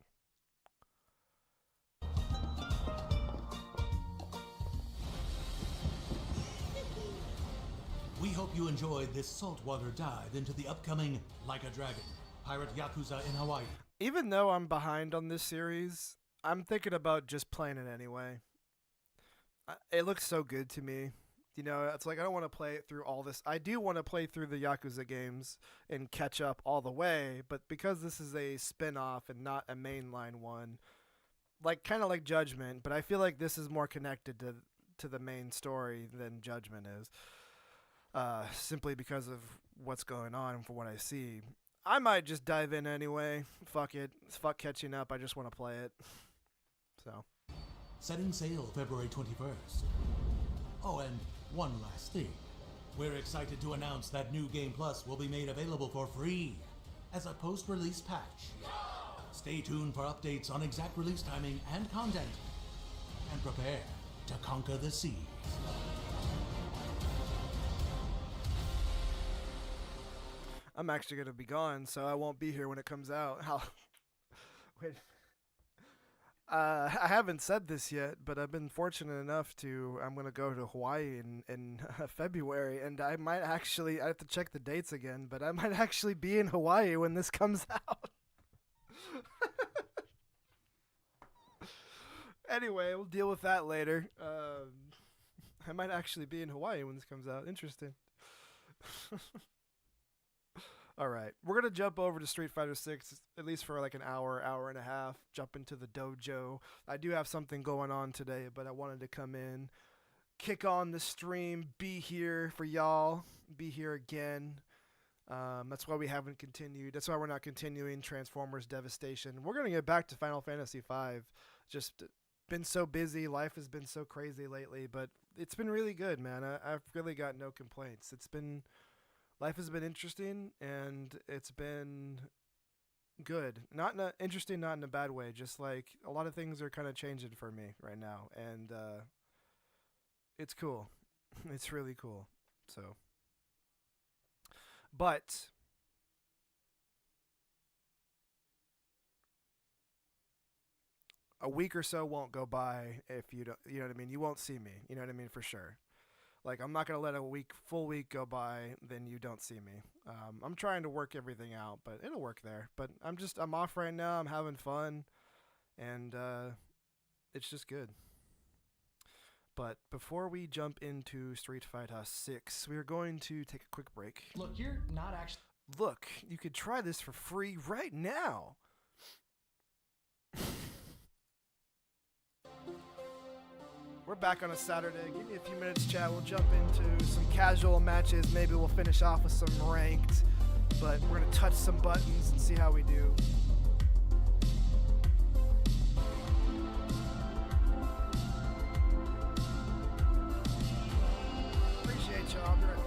We hope you enjoyed this saltwater dive into the upcoming Like a Dragon, Pirate Yakuza in Hawaii. Even though I'm behind on this series, I'm thinking about just playing it anyway. It looks so good to me. You know, it's like I don't want to play it through all this. I do want to play through the Yakuza games and catch up all the way, but because this is a spin-off and not a mainline one, like kind of like Judgment, but I feel like this is more connected to the main story than Judgment is. Simply because of what's going on from what I see. I might just dive in anyway. Fuck it. Fuck catching up. I just want to play it. So. Setting sail February 21st. Oh, and one last thing. We're excited to announce that New Game Plus will be made available for free as a post-release patch. Stay tuned for updates on exact release timing and content. And prepare to conquer the seas. I'm actually going to be gone, so I won't be here when it comes out. Wait. I haven't said this yet, but I've been fortunate enough I'm going to go to Hawaii in February, and I have to check the dates again, but I might actually be in Hawaii when this comes out. Anyway, we'll deal with that later. I might actually be in Hawaii when this comes out. Interesting. All right, we're going to jump over to Street Fighter 6, at least for like an hour, hour and a half, jump into the dojo. I do have something going on today, but I wanted to come in, kick on the stream, be here for y'all, be here again. That's why we haven't continued. That's why we're not continuing Transformers Devastation. We're going to get back to Final Fantasy V. Just been so busy. Life has been so crazy lately, but it's been really good, man. I've really got no complaints. Life has been interesting, and it's been good. Not interesting, not in a bad way. Just like a lot of things are kind of changing for me right now, and it's cool. It's really cool. So, but a week or so won't go by if you don't. You know what I mean? You won't see me. You know what I mean? For sure. Like, I'm not going to let a full week go by, then you don't see me. I'm trying to work everything out, but it'll work there. But I'm off right now. I'm having fun, and it's just good. But before we jump into Street Fighter 6, we are going to take a quick break. Look, you're not actually... Look, you could try this for free right now. We're back on a Saturday. Give me a few minutes, chat. We'll jump into some casual matches. Maybe we'll finish off with some ranked. But we're going to touch some buttons and see how we do. Appreciate y'all. Be right back.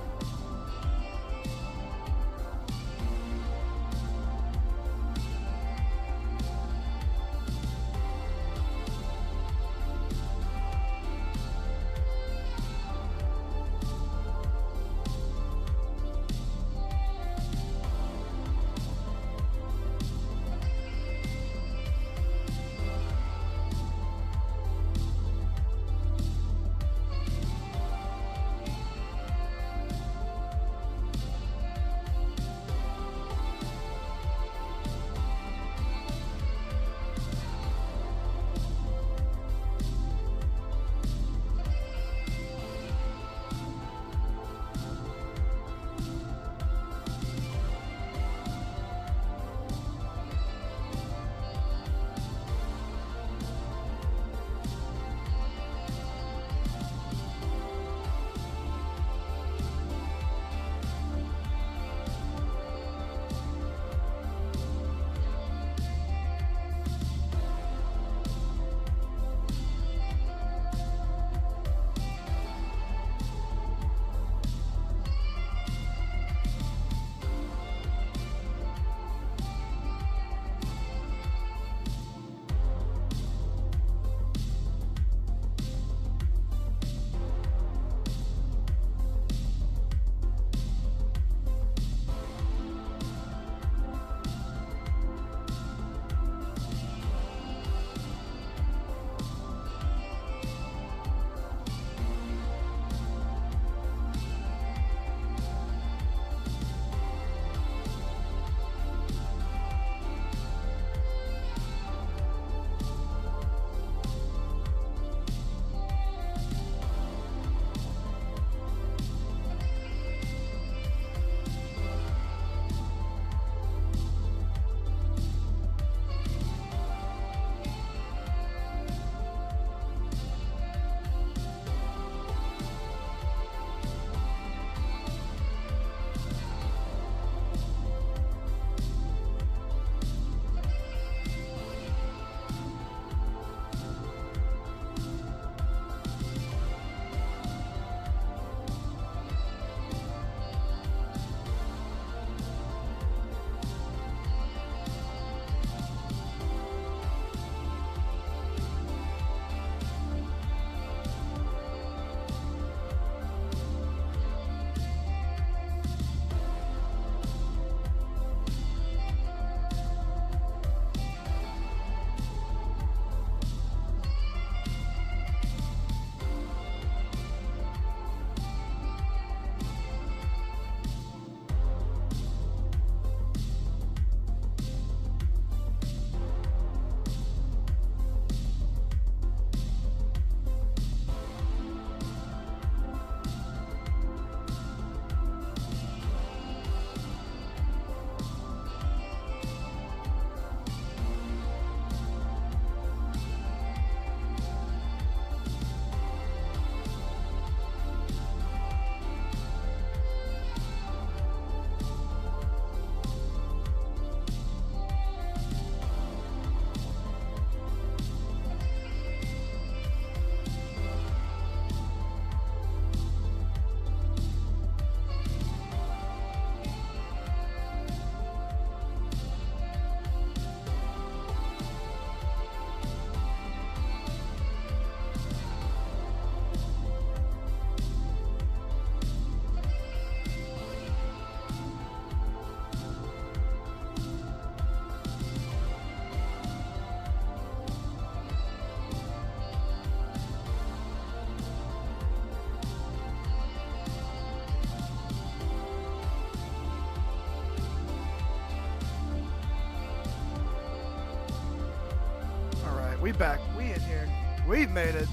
We back. We in here. We've made it.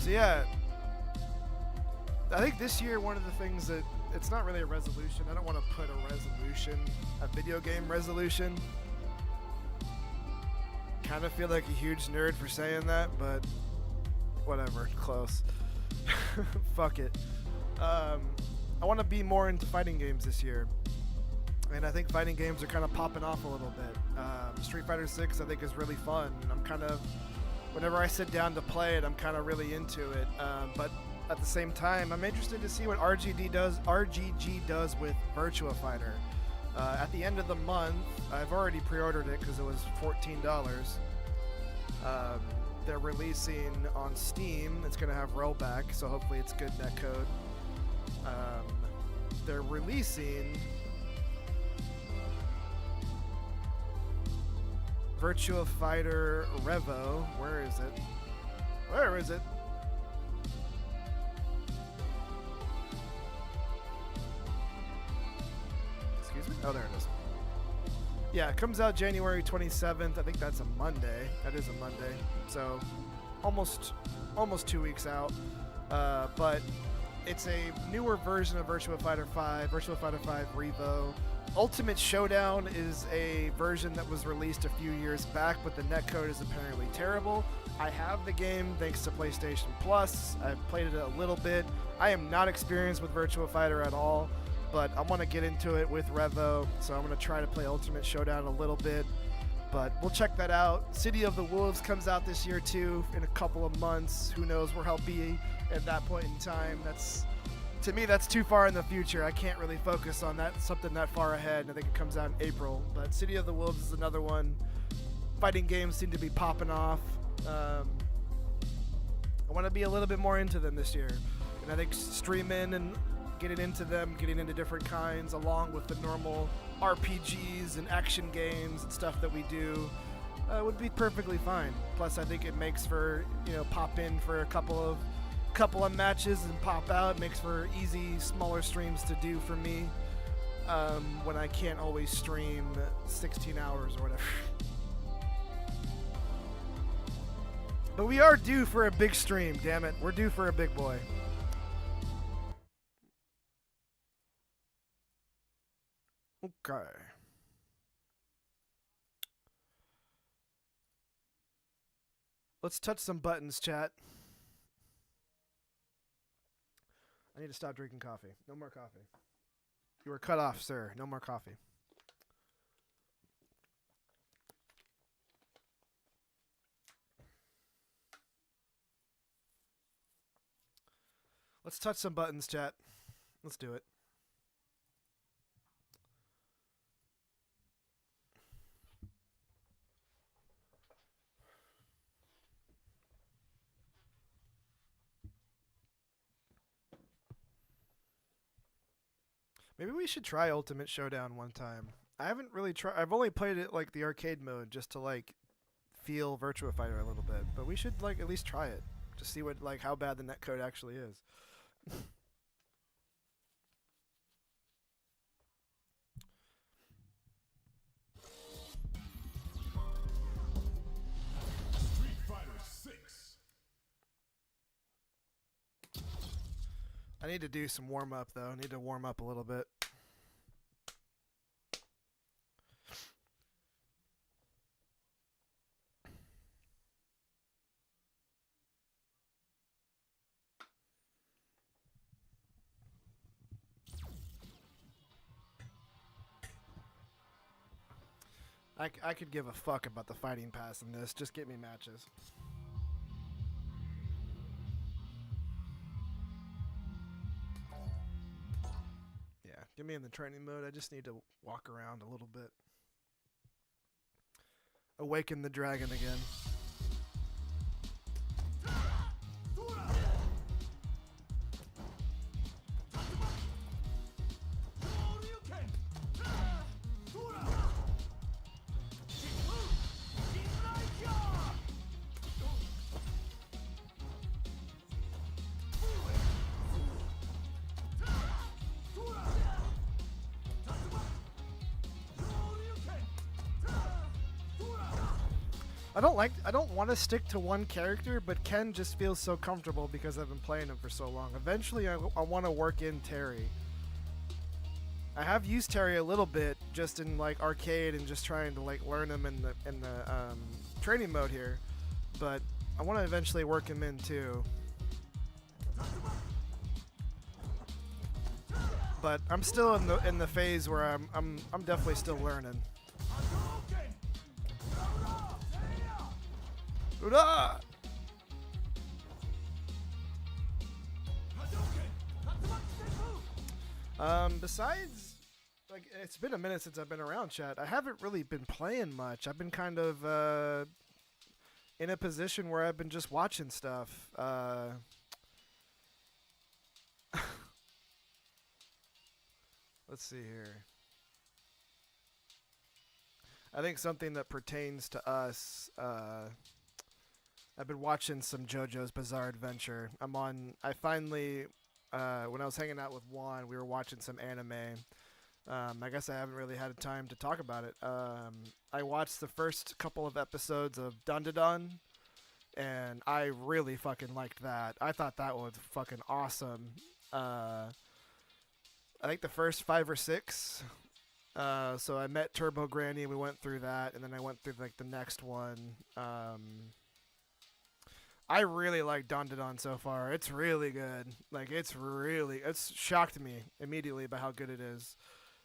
So yeah, I think this year one of the things that it's not really a resolution. I don't want to put a resolution, a video game resolution. Kind of feel like a huge nerd for saying that, but whatever. Close. Fuck it. I want to be more into fighting games this year. And I think fighting games are kind of popping off a little bit. Street Fighter 6 I think is really fun. I'm kind of, whenever I sit down to play it, I'm kind of really into it. But at the same time, I'm interested to see what RGG does with Virtua Fighter. At the end of the month, I've already pre-ordered it because it was $14. They're releasing on Steam. It's going to have rollback, so hopefully it's good netcode. They're releasing Virtua Fighter Revo. Where is it? Where is it? Excuse me? Oh, there it is. Yeah, it comes out January 27th. I think that's a Monday. That is a Monday. So almost 2 weeks out. But it's a newer version of Virtua Fighter 5, Virtua Fighter 5 Revo. Ultimate Showdown is a version that was released a few years back, but the netcode is apparently terrible. I have the game thanks to PlayStation Plus. I've played it a little bit. I am not experienced with Virtua Fighter at all, but I want to get into it with Revo, so I'm going to try to play Ultimate Showdown a little bit. But we'll check that out. City of the Wolves comes out this year too, in a couple of months. Who knows where I'll be at that point in time. To me, that's too far in the future. I can't really focus on that something that far ahead. I think it comes out in April. But City of the Wolves is another one. Fighting games seem to be popping off. I want to be a little bit more into them this year. And I think streaming and getting into them, getting into different kinds, along with the normal RPGs and action games and stuff that we do, would be perfectly fine. Plus, I think it makes for, pop in for a couple of matches and pop out. It makes for easy, smaller streams to do for me when I can't always stream 16 hours or whatever. But we are due for a big stream, damn it. We're due for a big boy. Okay. Let's touch some buttons, chat. I need to stop drinking coffee. No more coffee. You were cut off, sir. No more coffee. Let's touch some buttons, chat. Let's do it. Maybe we should try Ultimate Showdown one time. I haven't really tried. I've only played it like the arcade mode just to feel Virtua Fighter a little bit. But we should at least try it to see what how bad the netcode actually is. Street Fighter 6. I need to do some warm up though. I need to warm up a little bit. I could give a fuck about the fighting pass in this. Just get me matches. Yeah, get me in the training mode. I just need to walk around a little bit. Awaken the dragon again. I don't want to stick to one character, but Ken just feels so comfortable because I've been playing him for so long. Eventually, I want to work in Terry. I have used Terry a little bit just in like arcade and just trying to like learn him in the training mode here, but I want to eventually work him in too. But I'm still in the phase where I'm definitely still learning. Ura! Besides, like, it's been a minute since I've been around, chat. I haven't really been playing much. I've been kind of in a position where I've been just watching stuff. Let's see here. I think something that pertains to us, I've been watching some JoJo's Bizarre Adventure. I finally, when I was hanging out with Juan, we were watching some anime. I guess I haven't really had time to talk about it. I watched the first couple of episodes of Dandadan, and I really fucking liked that. I thought that was fucking awesome. I think the first 5 or 6. So I met Turbo Granny, and we went through that, and then I went through like the next one. I really like Dandadan so far. It's really good. Like it's shocked me immediately by how good it is.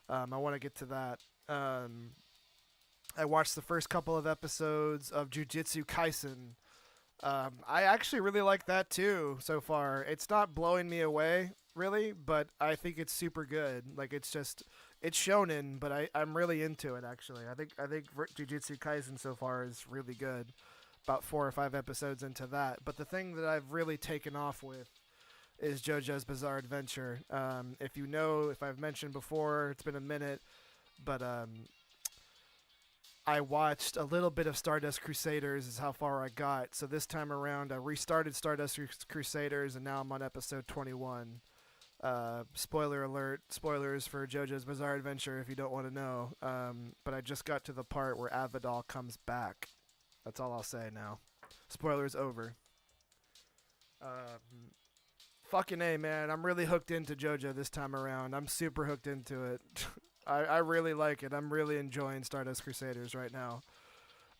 I want to get to that. I watched the first couple of episodes of Jujutsu Kaisen. I actually really like that too so far. It's not blowing me away really, but I think it's super good. Like it's shonen, but I'm really into it actually. I think Jujutsu Kaisen so far is really good. About 4 or 5 episodes into that. But the thing that I've really taken off with is JoJo's Bizarre Adventure. If I've mentioned before, it's been a minute, but I watched a little bit of Stardust Crusaders is how far I got. So this time around, I restarted Stardust Crusaders, and now I'm on episode 21. Spoiler alert, spoilers for JoJo's Bizarre Adventure if you don't want to know. But I just got to the part where Avidal comes back. That's all I'll say now. Spoilers over. Fucking A, man. I'm really hooked into JoJo this time around. I'm super hooked into it. I really like it. I'm really enjoying Stardust Crusaders right now.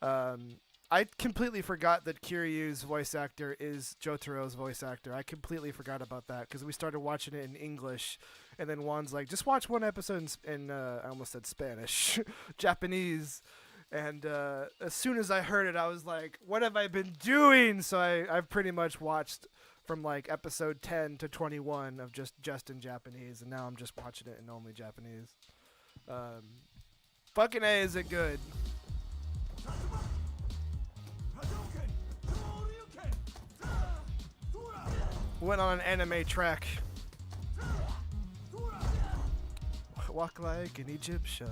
I completely forgot that Kiryu's voice actor is Jotaro's voice actor. I completely forgot about that because we started watching it in English, and then Juan's like, just watch one episode in I almost said Spanish, Japanese. And as soon as I heard it, I was like, what have I been doing? So I've pretty much watched from like episode 10 to 21 of just in Japanese, and now I'm just watching it in only Japanese. Fucking A, is it good? Went on an anime track. Walk like an Egyptian.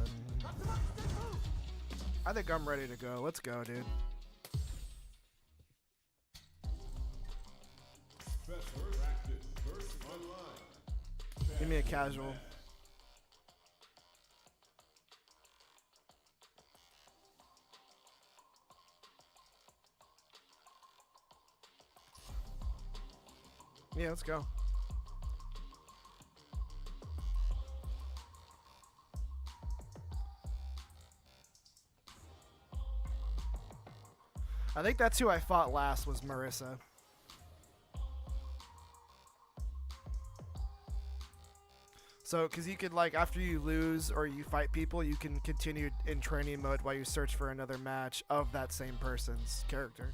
I think I'm ready to go. Let's go, dude. Give me a casual. Yeah, let's go. I think that's who I fought last was Marissa. So, because you could, like, after you lose or you fight people, you can continue in training mode while you search for another match of that same person's character.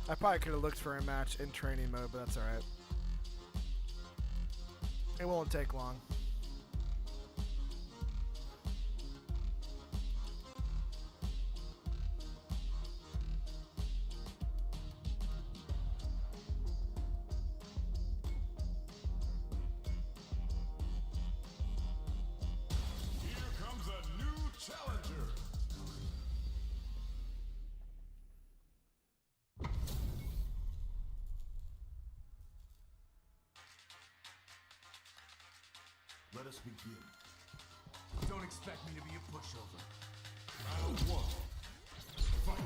I probably could have looked for a match in training mode, but that's alright. It won't take long. Here comes a new challenger. Let us begin. Don't expect me to be a pushover. Round one. Fight.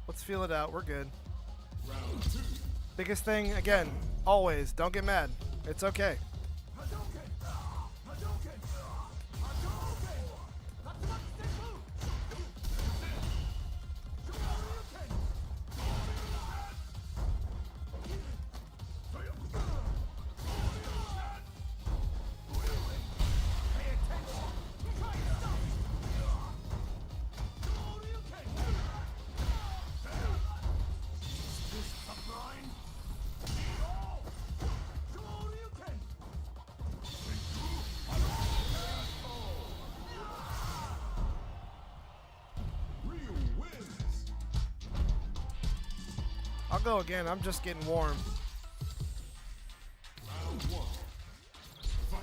Let's feel it out. We're good. Round two. Biggest thing, again, always, don't get mad. It's okay. I'll go again. I'm just getting warm. Round one. Fight.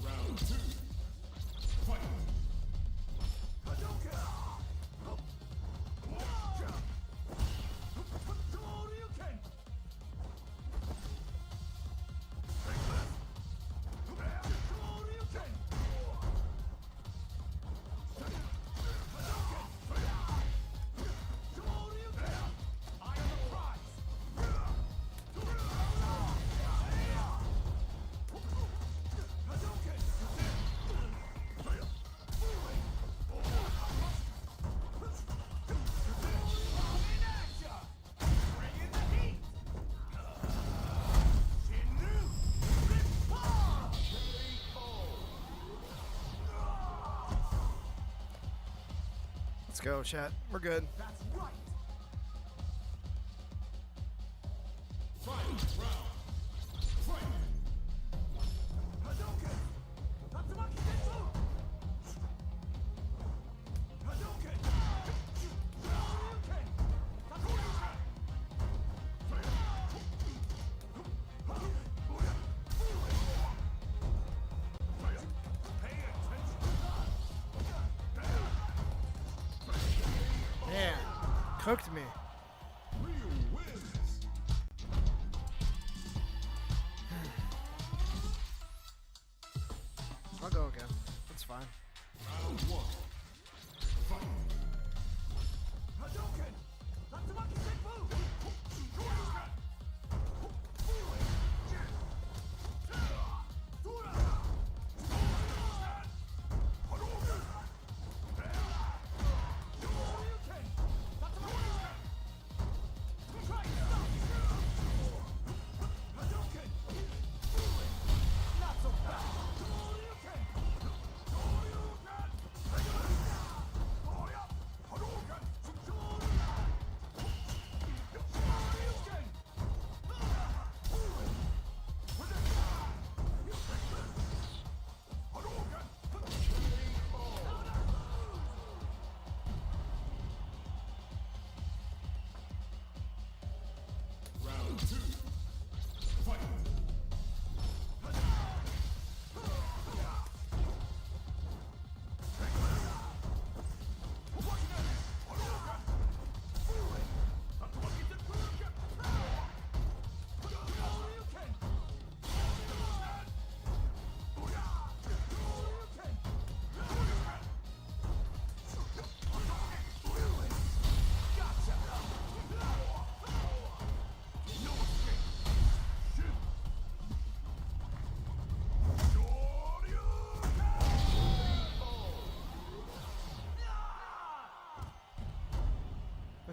Round two. Fight. Let's go, chat. We're good. Fight. Round. Fight. Man, cooked me. Ryu wins. I'll go again. That's fine. Round one. Fight.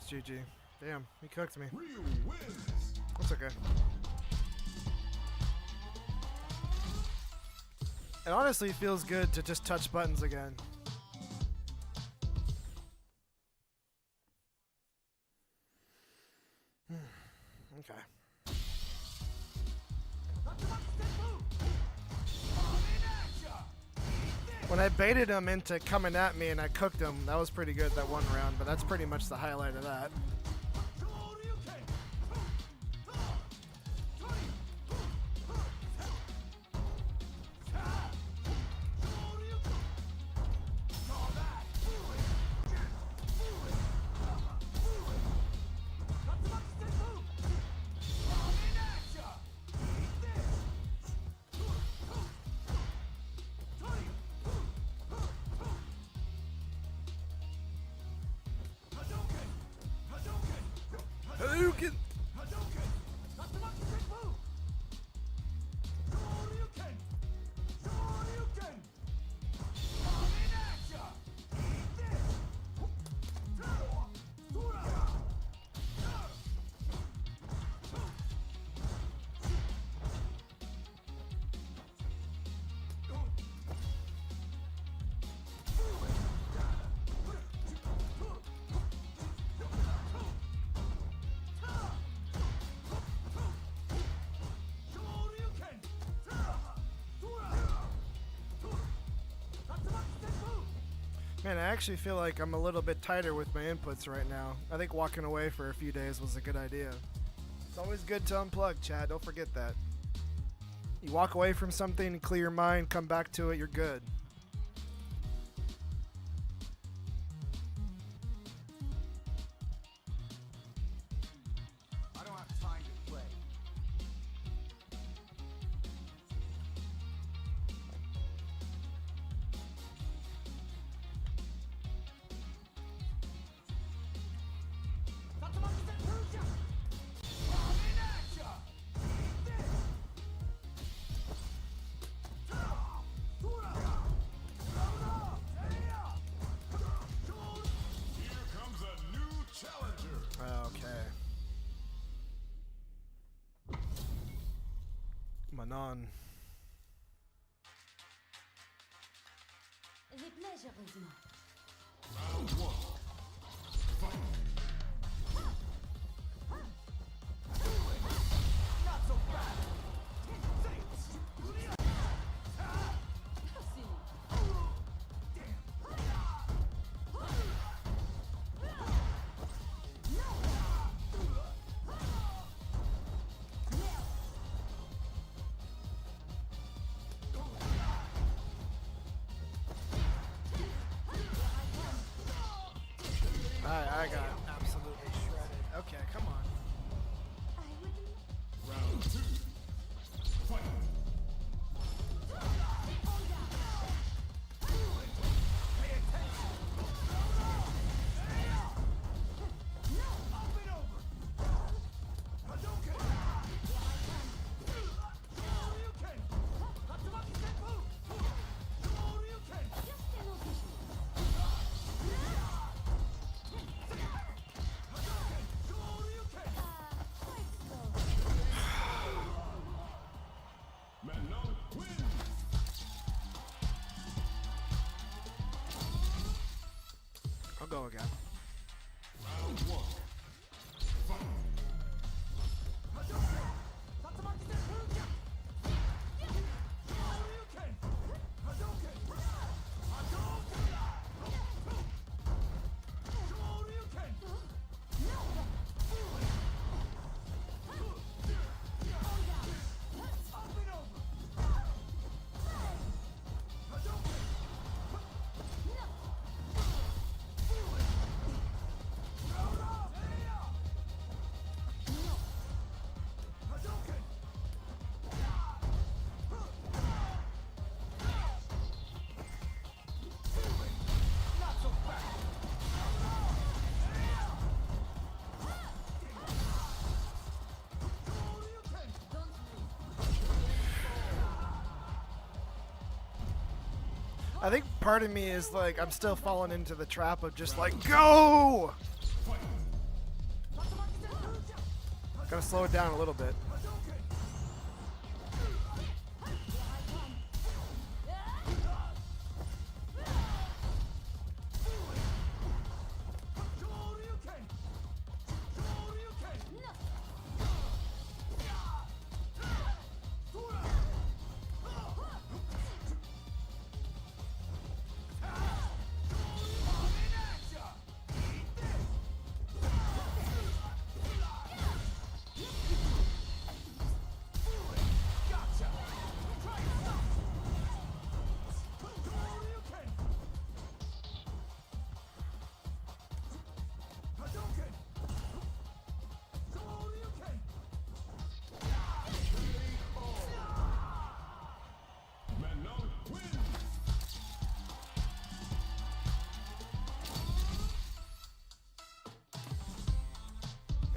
GG. Damn, he cooked me. Ryu wins. That's okay. It honestly feels good to just touch buttons again. Okay. When I baited him into coming at me and I cooked him, that was pretty good that one round, but that's pretty much the highlight of that. Hadouken! Man, I actually feel like I'm a little bit tighter with my inputs right now. I think walking away for a few days was a good idea. It's always good to unplug, Chad. Don't forget that. You walk away from something and clear your mind, come back to it, you're good. I don't have time to play. Here comes a new challenger. Okay. Manon. The pleasure is mine. Round one. Fight. Not so fast. I got absolutely shredded. Okay, come on. Round two. Fight. Manon wins. I'll go again. Round one. Fight. I think part of me is like, I'm still falling into the trap of just like, go! Gotta slow it down a little bit.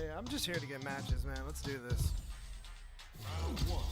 Yeah, I'm just here to get matches, man. Let's do this. Round one.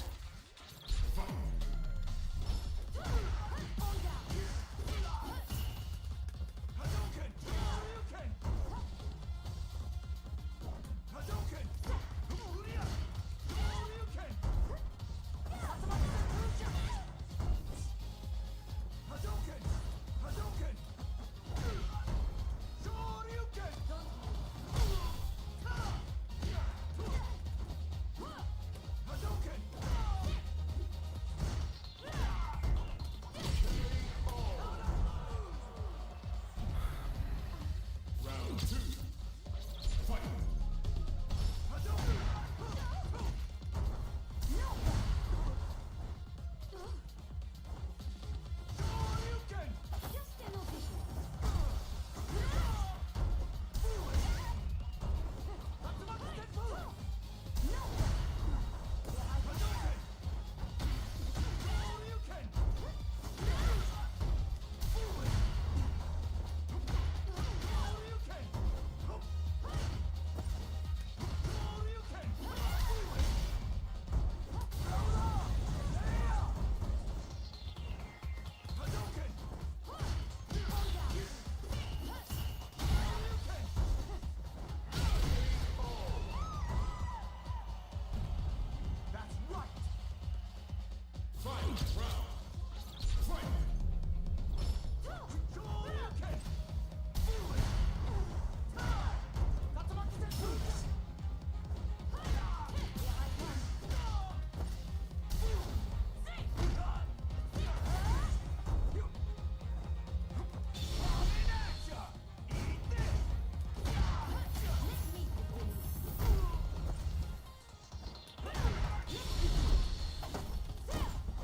Fight.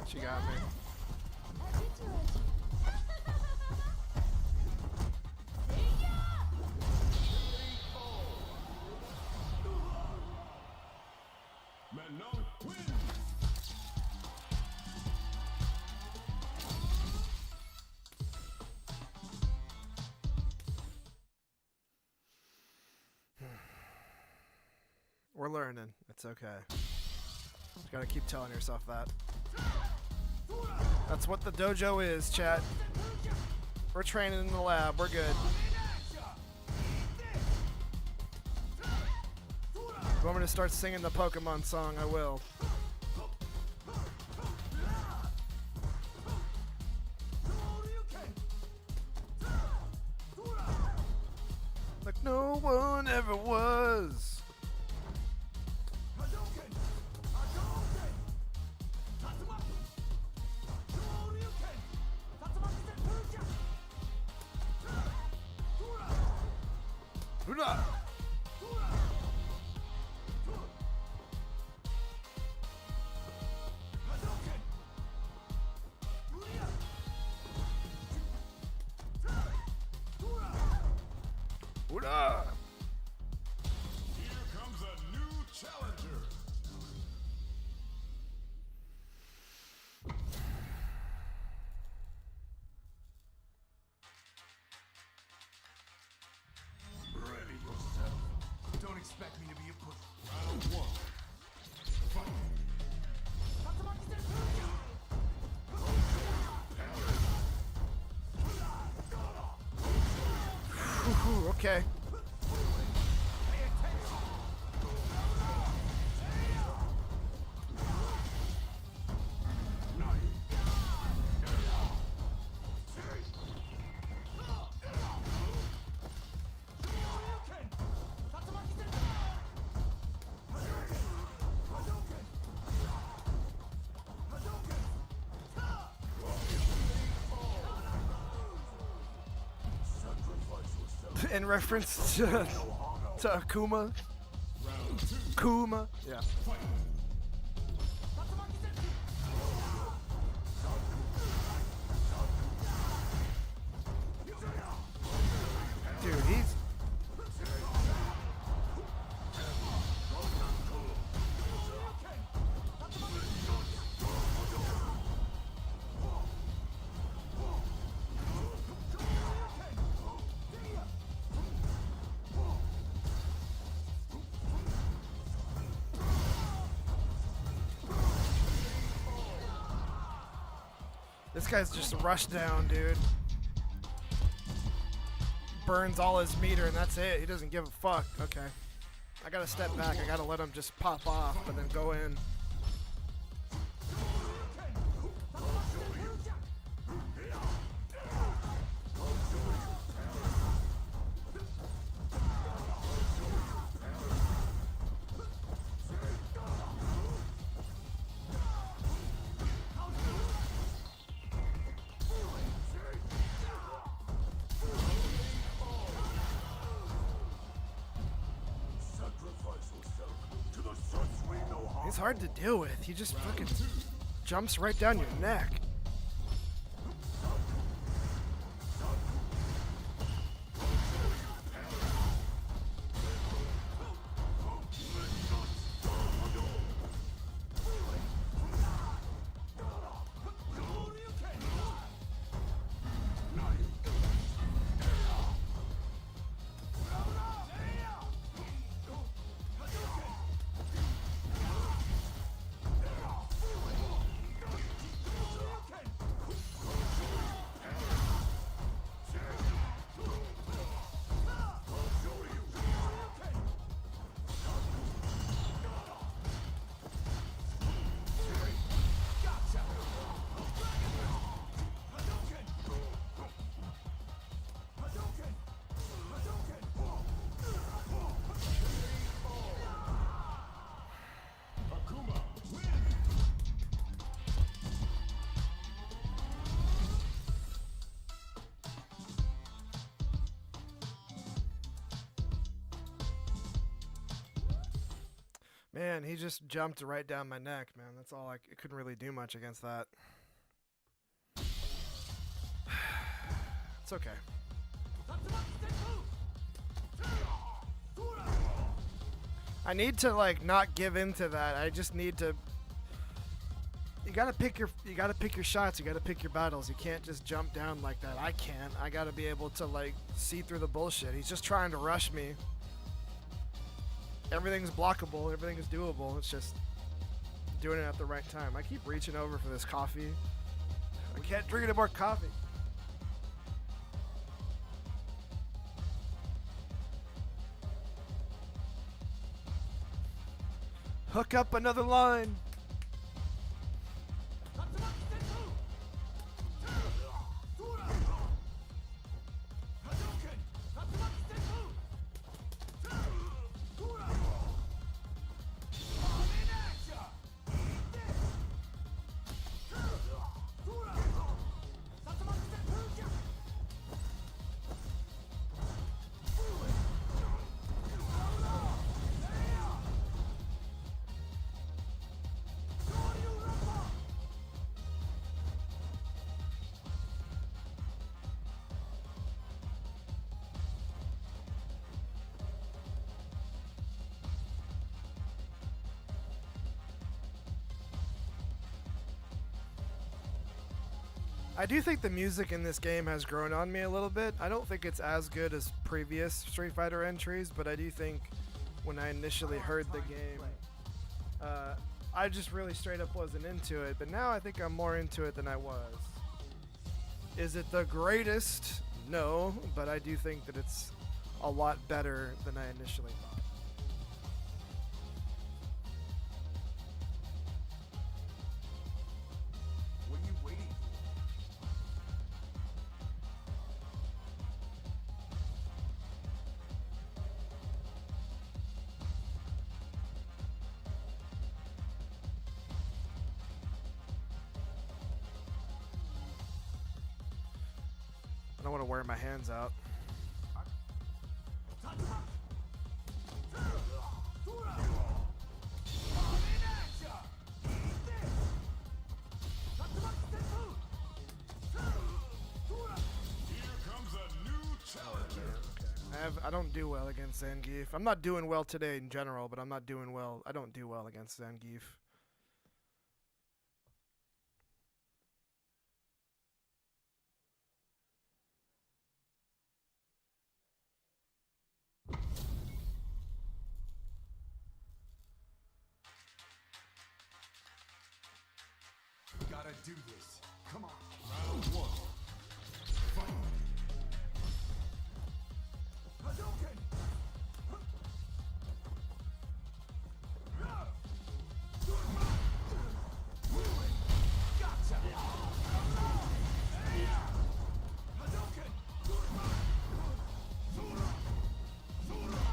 She got me. Manon wins. We're learning. It's okay. Just gotta keep telling yourself that. That's what the dojo is, chat. We're training in the lab. We're good. If you want me to start singing the Pokemon song, I will. Like no one ever was. Here comes a new challenger. Ready yourself. Don't expect me to be a pussy. Round one. Fight. Okay. in reference to Akuma. Kuma. Yeah. Dude, he's... This guy's just rushed down, dude. Burns all his meter and that's it. He doesn't give a fuck. Okay. I gotta step back. I gotta let him just pop off, but then go in. He's hard to deal with. He just fucking jumps right down your neck. Man, he just jumped right down my neck, man. That's all. I couldn't really do much against that. It's okay. I need to like not give into that. I just need to. You gotta pick your shots. You gotta pick your battles. You can't just jump down like that. I can't. I gotta be able to like see through the bullshit. He's just trying to rush me. Everything's blockable. Everything is doable. It's just doing it at the right time. I keep reaching over for this coffee. I can't drink any more coffee. Hook up another line. I do think the music in this game has grown on me a little bit. I don't think it's as good as previous Street Fighter entries, but I do think when I initially heard the game, I just really straight up wasn't into it, but now I think I'm more into it than I was. Is it the greatest? No, but I do think that it's a lot better than I initially thought. I don't want to wear my hands out. I don't do well against Zangief. I'm not doing well today in general, but I'm not doing well. I don't do well against Zangief. Gotta do this. Come on. Round one. Fight. Hadouken! Gotcha! Hadouken! Sura! Sura!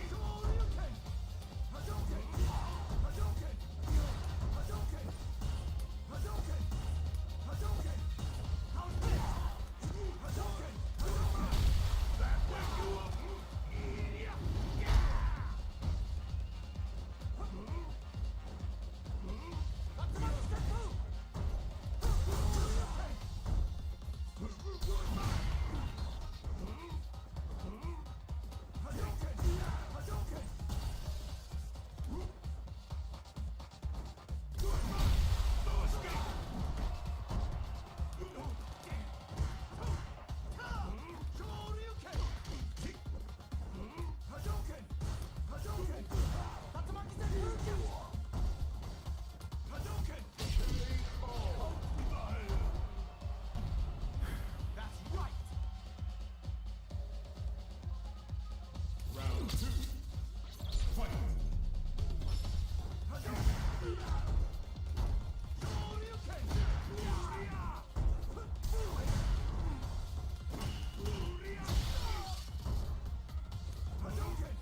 Hadouken! Hadouken! Hadouken! Hadouken! Hadouken! Hadouken! How's this? Hadouken! Hadouken! That wake you up! That's my step move! Hadouken! Hadouken! No escape! Shoryuken! Hadouken! Hadouken! Tatsumaki Senjutsu! Hadouken! That's right! Round two. Fight! Hadouken! Shoryuken! Hadouken!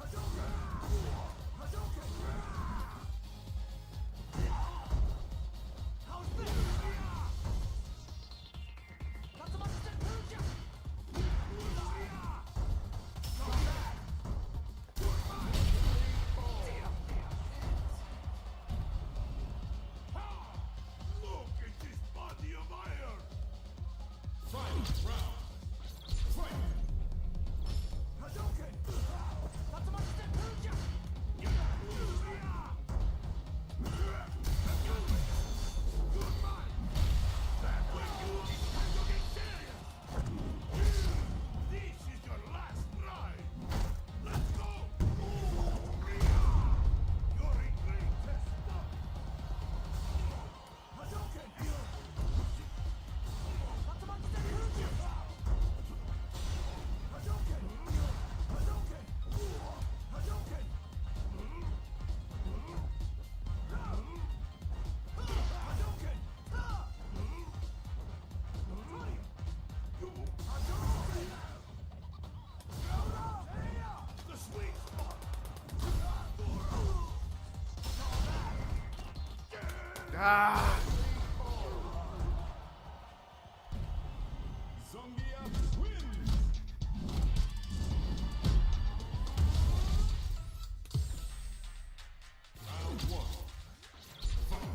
Hadouken! Hadouken! How's this? Tatsumaki Senjutsu! Not bad! Look at this body of iron! Final round! Fight! Hadouken! Tatsumaki Senjutsu! Good mind! That way you time to get serious! This is your last ride! Let's go! You're in great test stuff! Hadouken! Tatsumaki Senjutsu! Hadouken! Hadouken! Hadouken! Hadouken! The sweet spot! Ah! Zangief wins! Round one. Fight!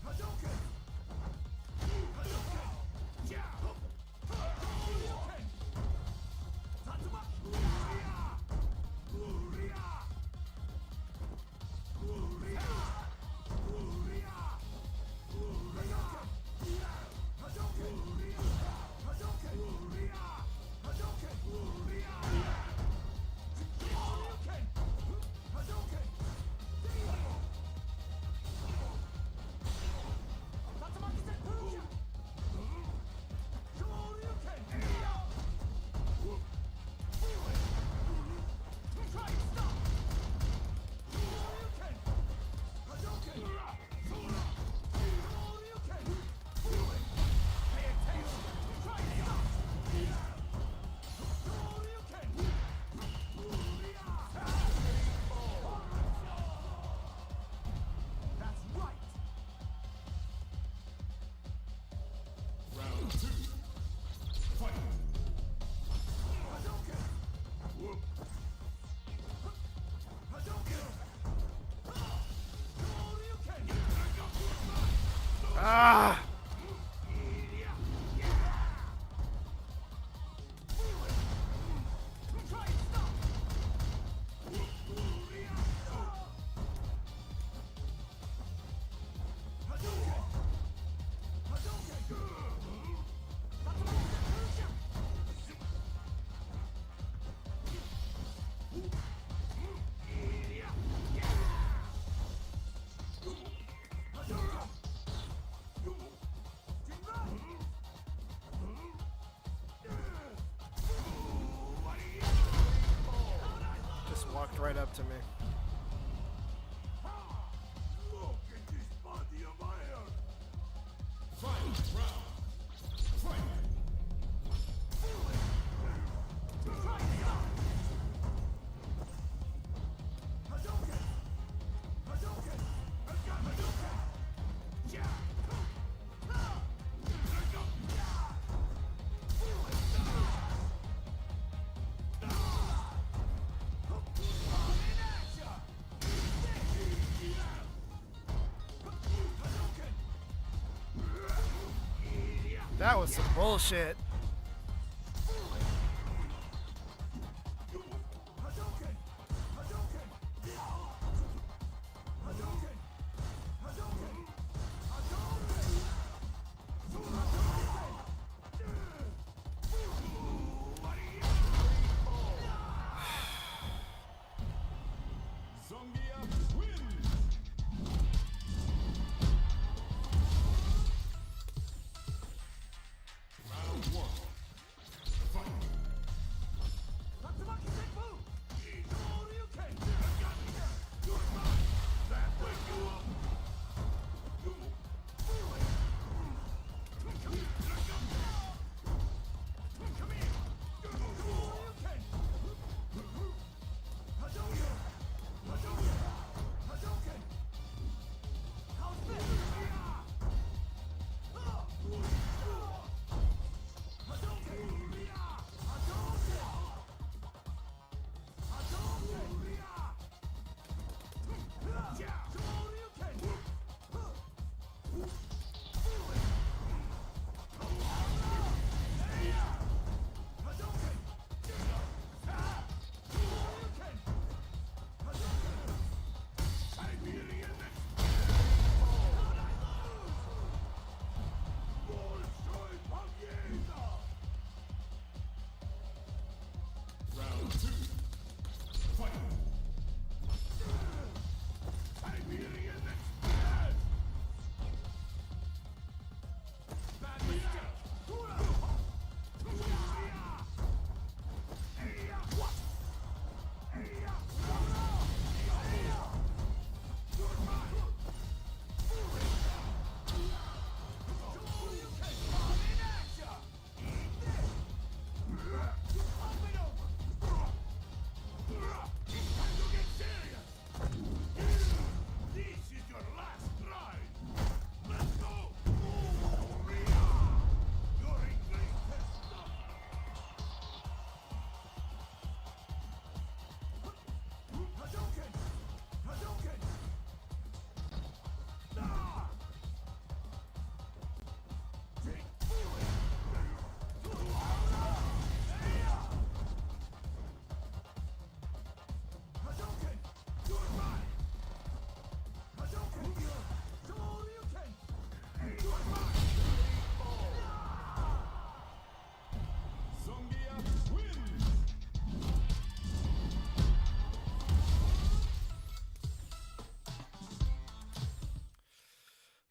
Hadouken! Hadouken! Yeah! Hadouken! Tatsumaki! Uria! Uria! Uria! Hadouken! Hadouken! Hadouken! walked right up to me. Look at this body of iron! Fight round! Fight! Hadouken! Hadouken! I've got Hadouken! Yeah! That was some bullshit.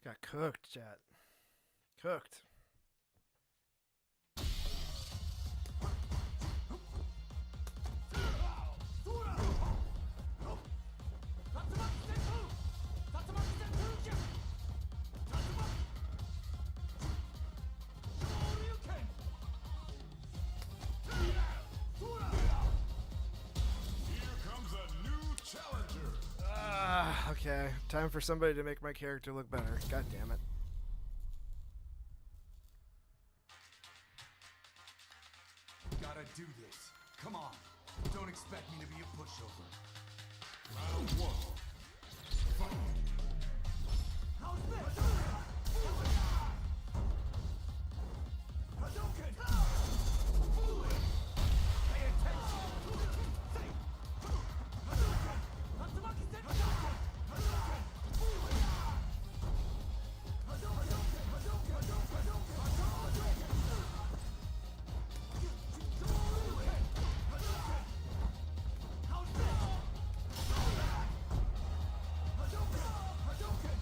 Got cooked, chat. Cooked. Okay, time for somebody to make my character look better. God damn it. Gotta do this. Come on. Don't expect me to be a pushover. Round one. Fight. How's this? Hadouken! Foolish! Pay attention! Hadouken! Tatsumaki Sen! Hadouken! Hadouken! Foolish! Hadouken! Hadouken! Hadouken! Hadouken! Hadouken!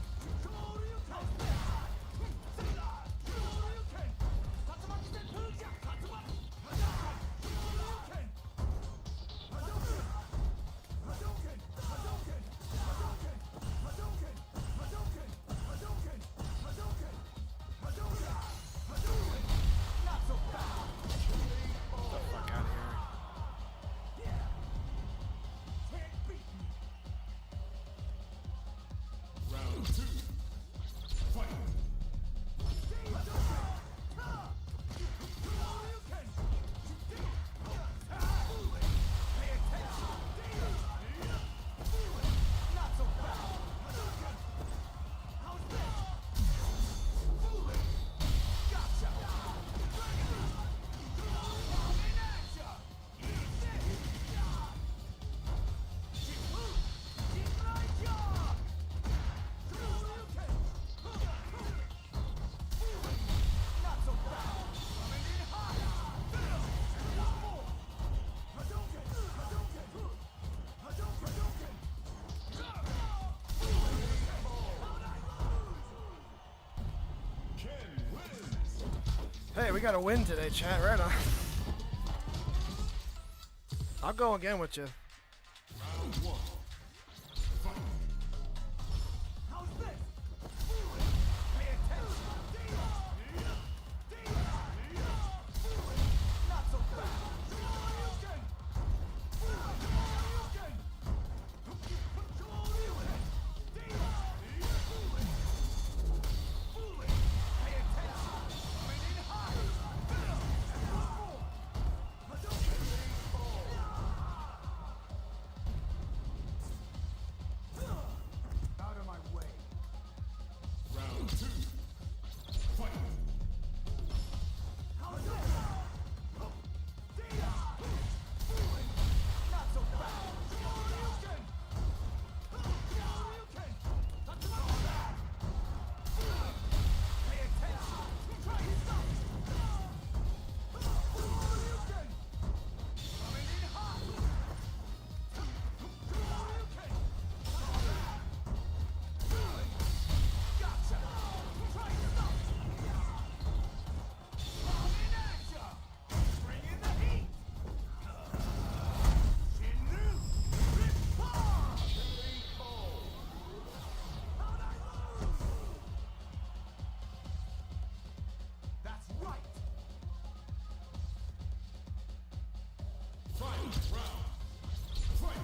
we got a win today, chat. Right on. I'll go again with you. Round one. Fight. How's this? Pay attention. Not so fast. Out of my way. Round two. Fight. How's this? Not so fast. Pay attention. Try and stop. Coming in hot. Gotcha. Try and stop. In action. Bring in the heat. Shinru. Rip bomb. How'd I lose? That's right. Final round. Fight.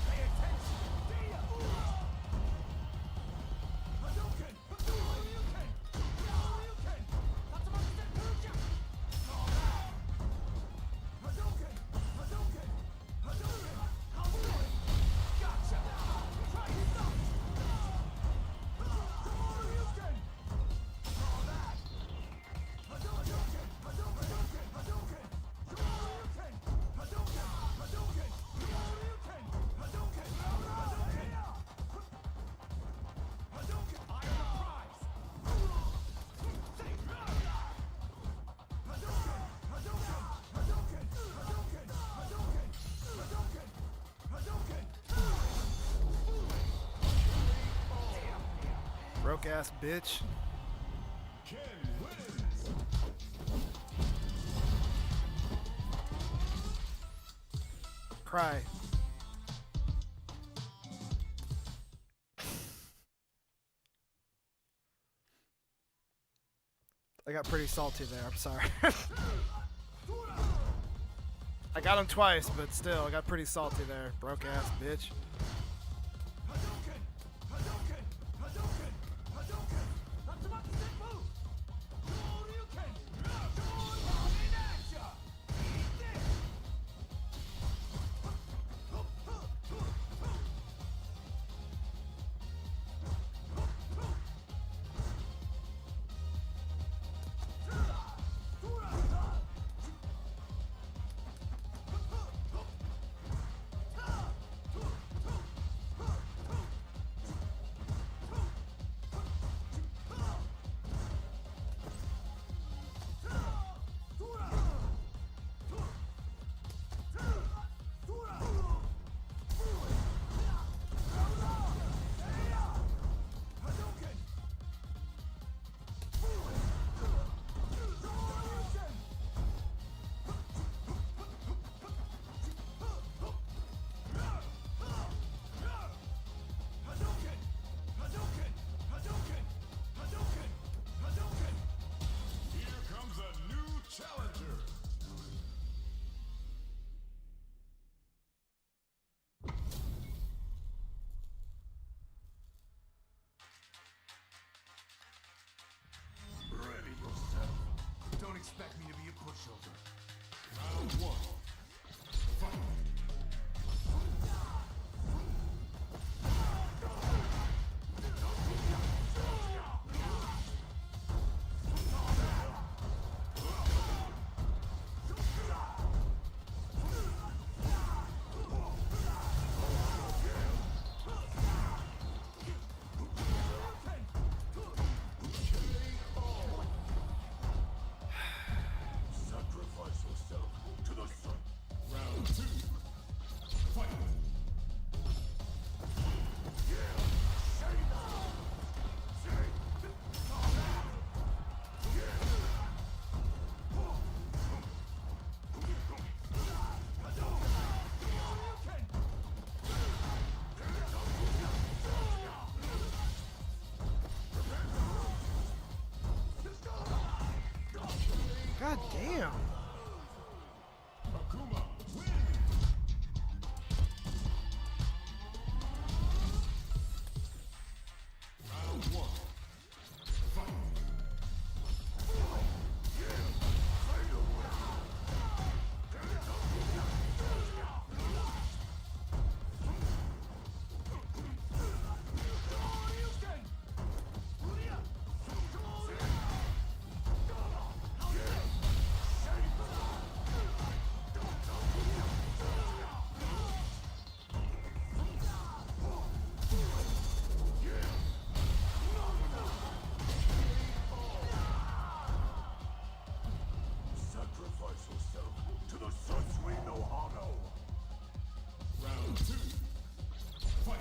Pay attention. Gotcha. Try and stop. Broke ass bitch. Ken wins. Cry. I got pretty salty there. I'm sorry. I got him twice, but still, I got pretty salty there. Broke ass bitch. Damn. Akuma, win! Round one. Fight! Sacrifice yourself to the Satsui no Hano. Round two. Fight!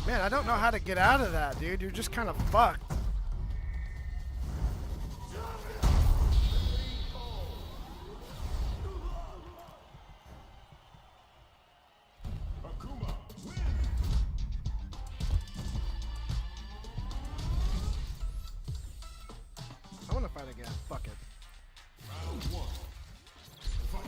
Man, I don't know how to get out of that, dude. You're just kind of fucked. Akuma, win! I want to fight again. Fuck it. Round one. Fight!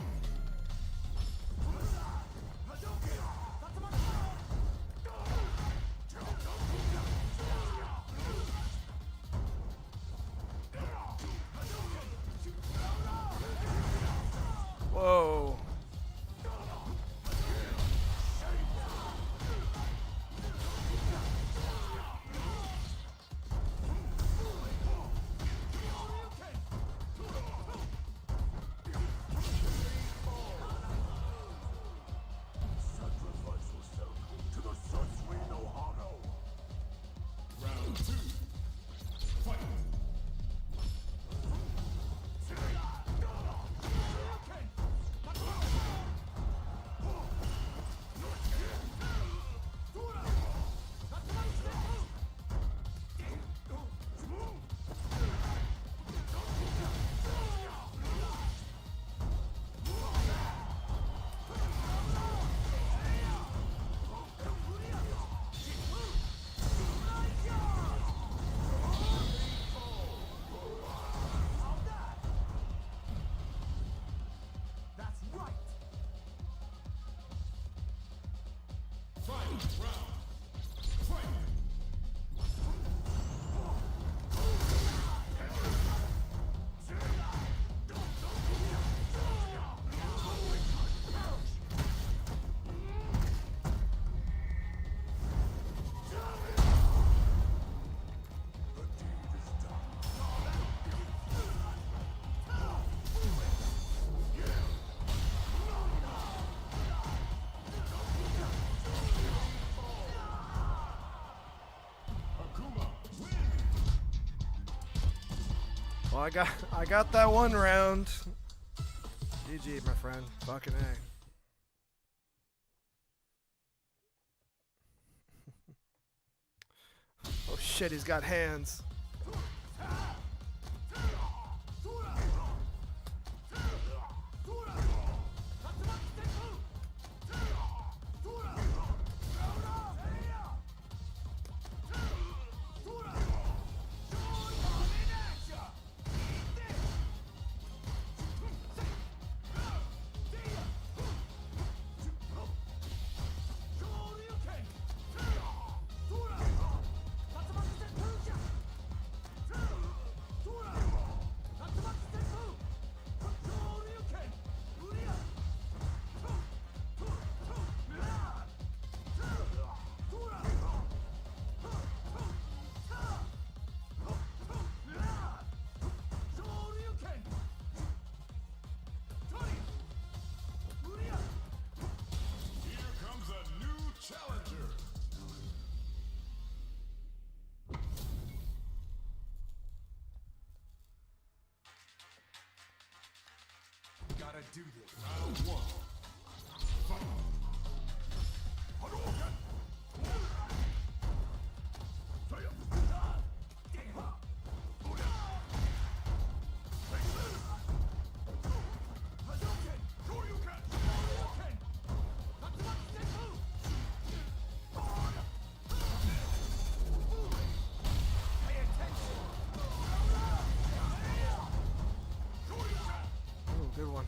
Whoa. Sacrifice yourself to the Satsui no Hano. Round two. Fight! That's right. Final round. Fight! Akuma, win! Well, I got that one round. GG, my friend. Fucking A. Oh shit, he's got hands. do this. Round one. Fight. Hadouken! Ooh, good one.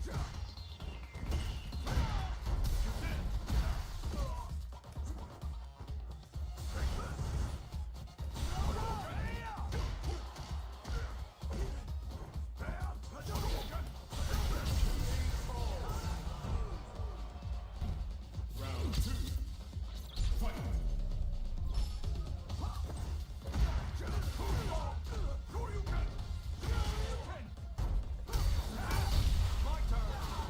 Round two. Fight. My turn.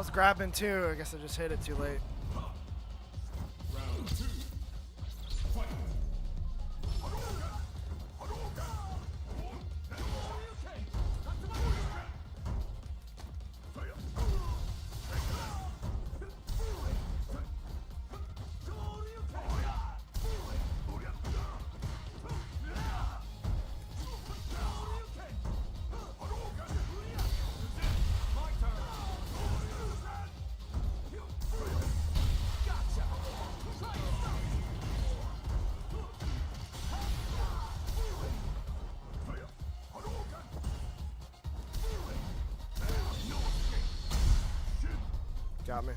was grabbing too. I guess I just hit it too late. Round 2. Fight. Got me.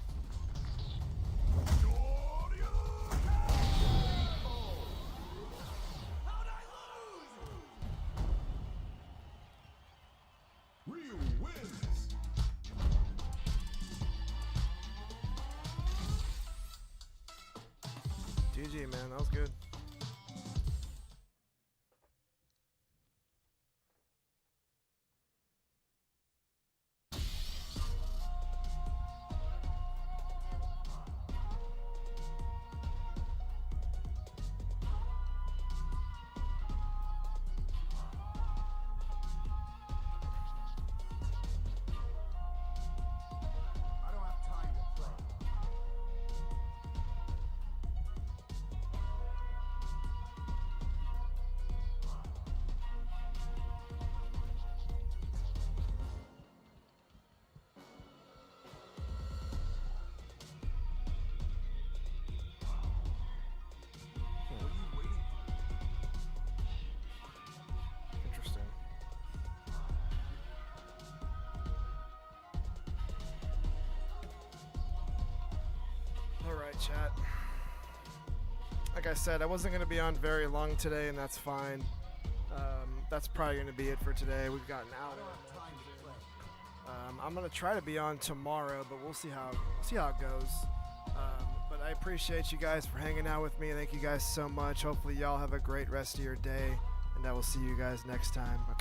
Ryu wins. GG, man. That was good. I don't have time to throw. What are you waiting for? Interesting. All right, chat. Like I said, I wasn't going to be on very long today, and that's fine. That's probably going to be it for today. We've got an hour. I'm going to try to be on tomorrow, but we'll see how it goes. But I appreciate you guys for hanging out with me. Thank you guys so much. Hopefully y'all have a great rest of your day, and I will see you guys next time. Okay.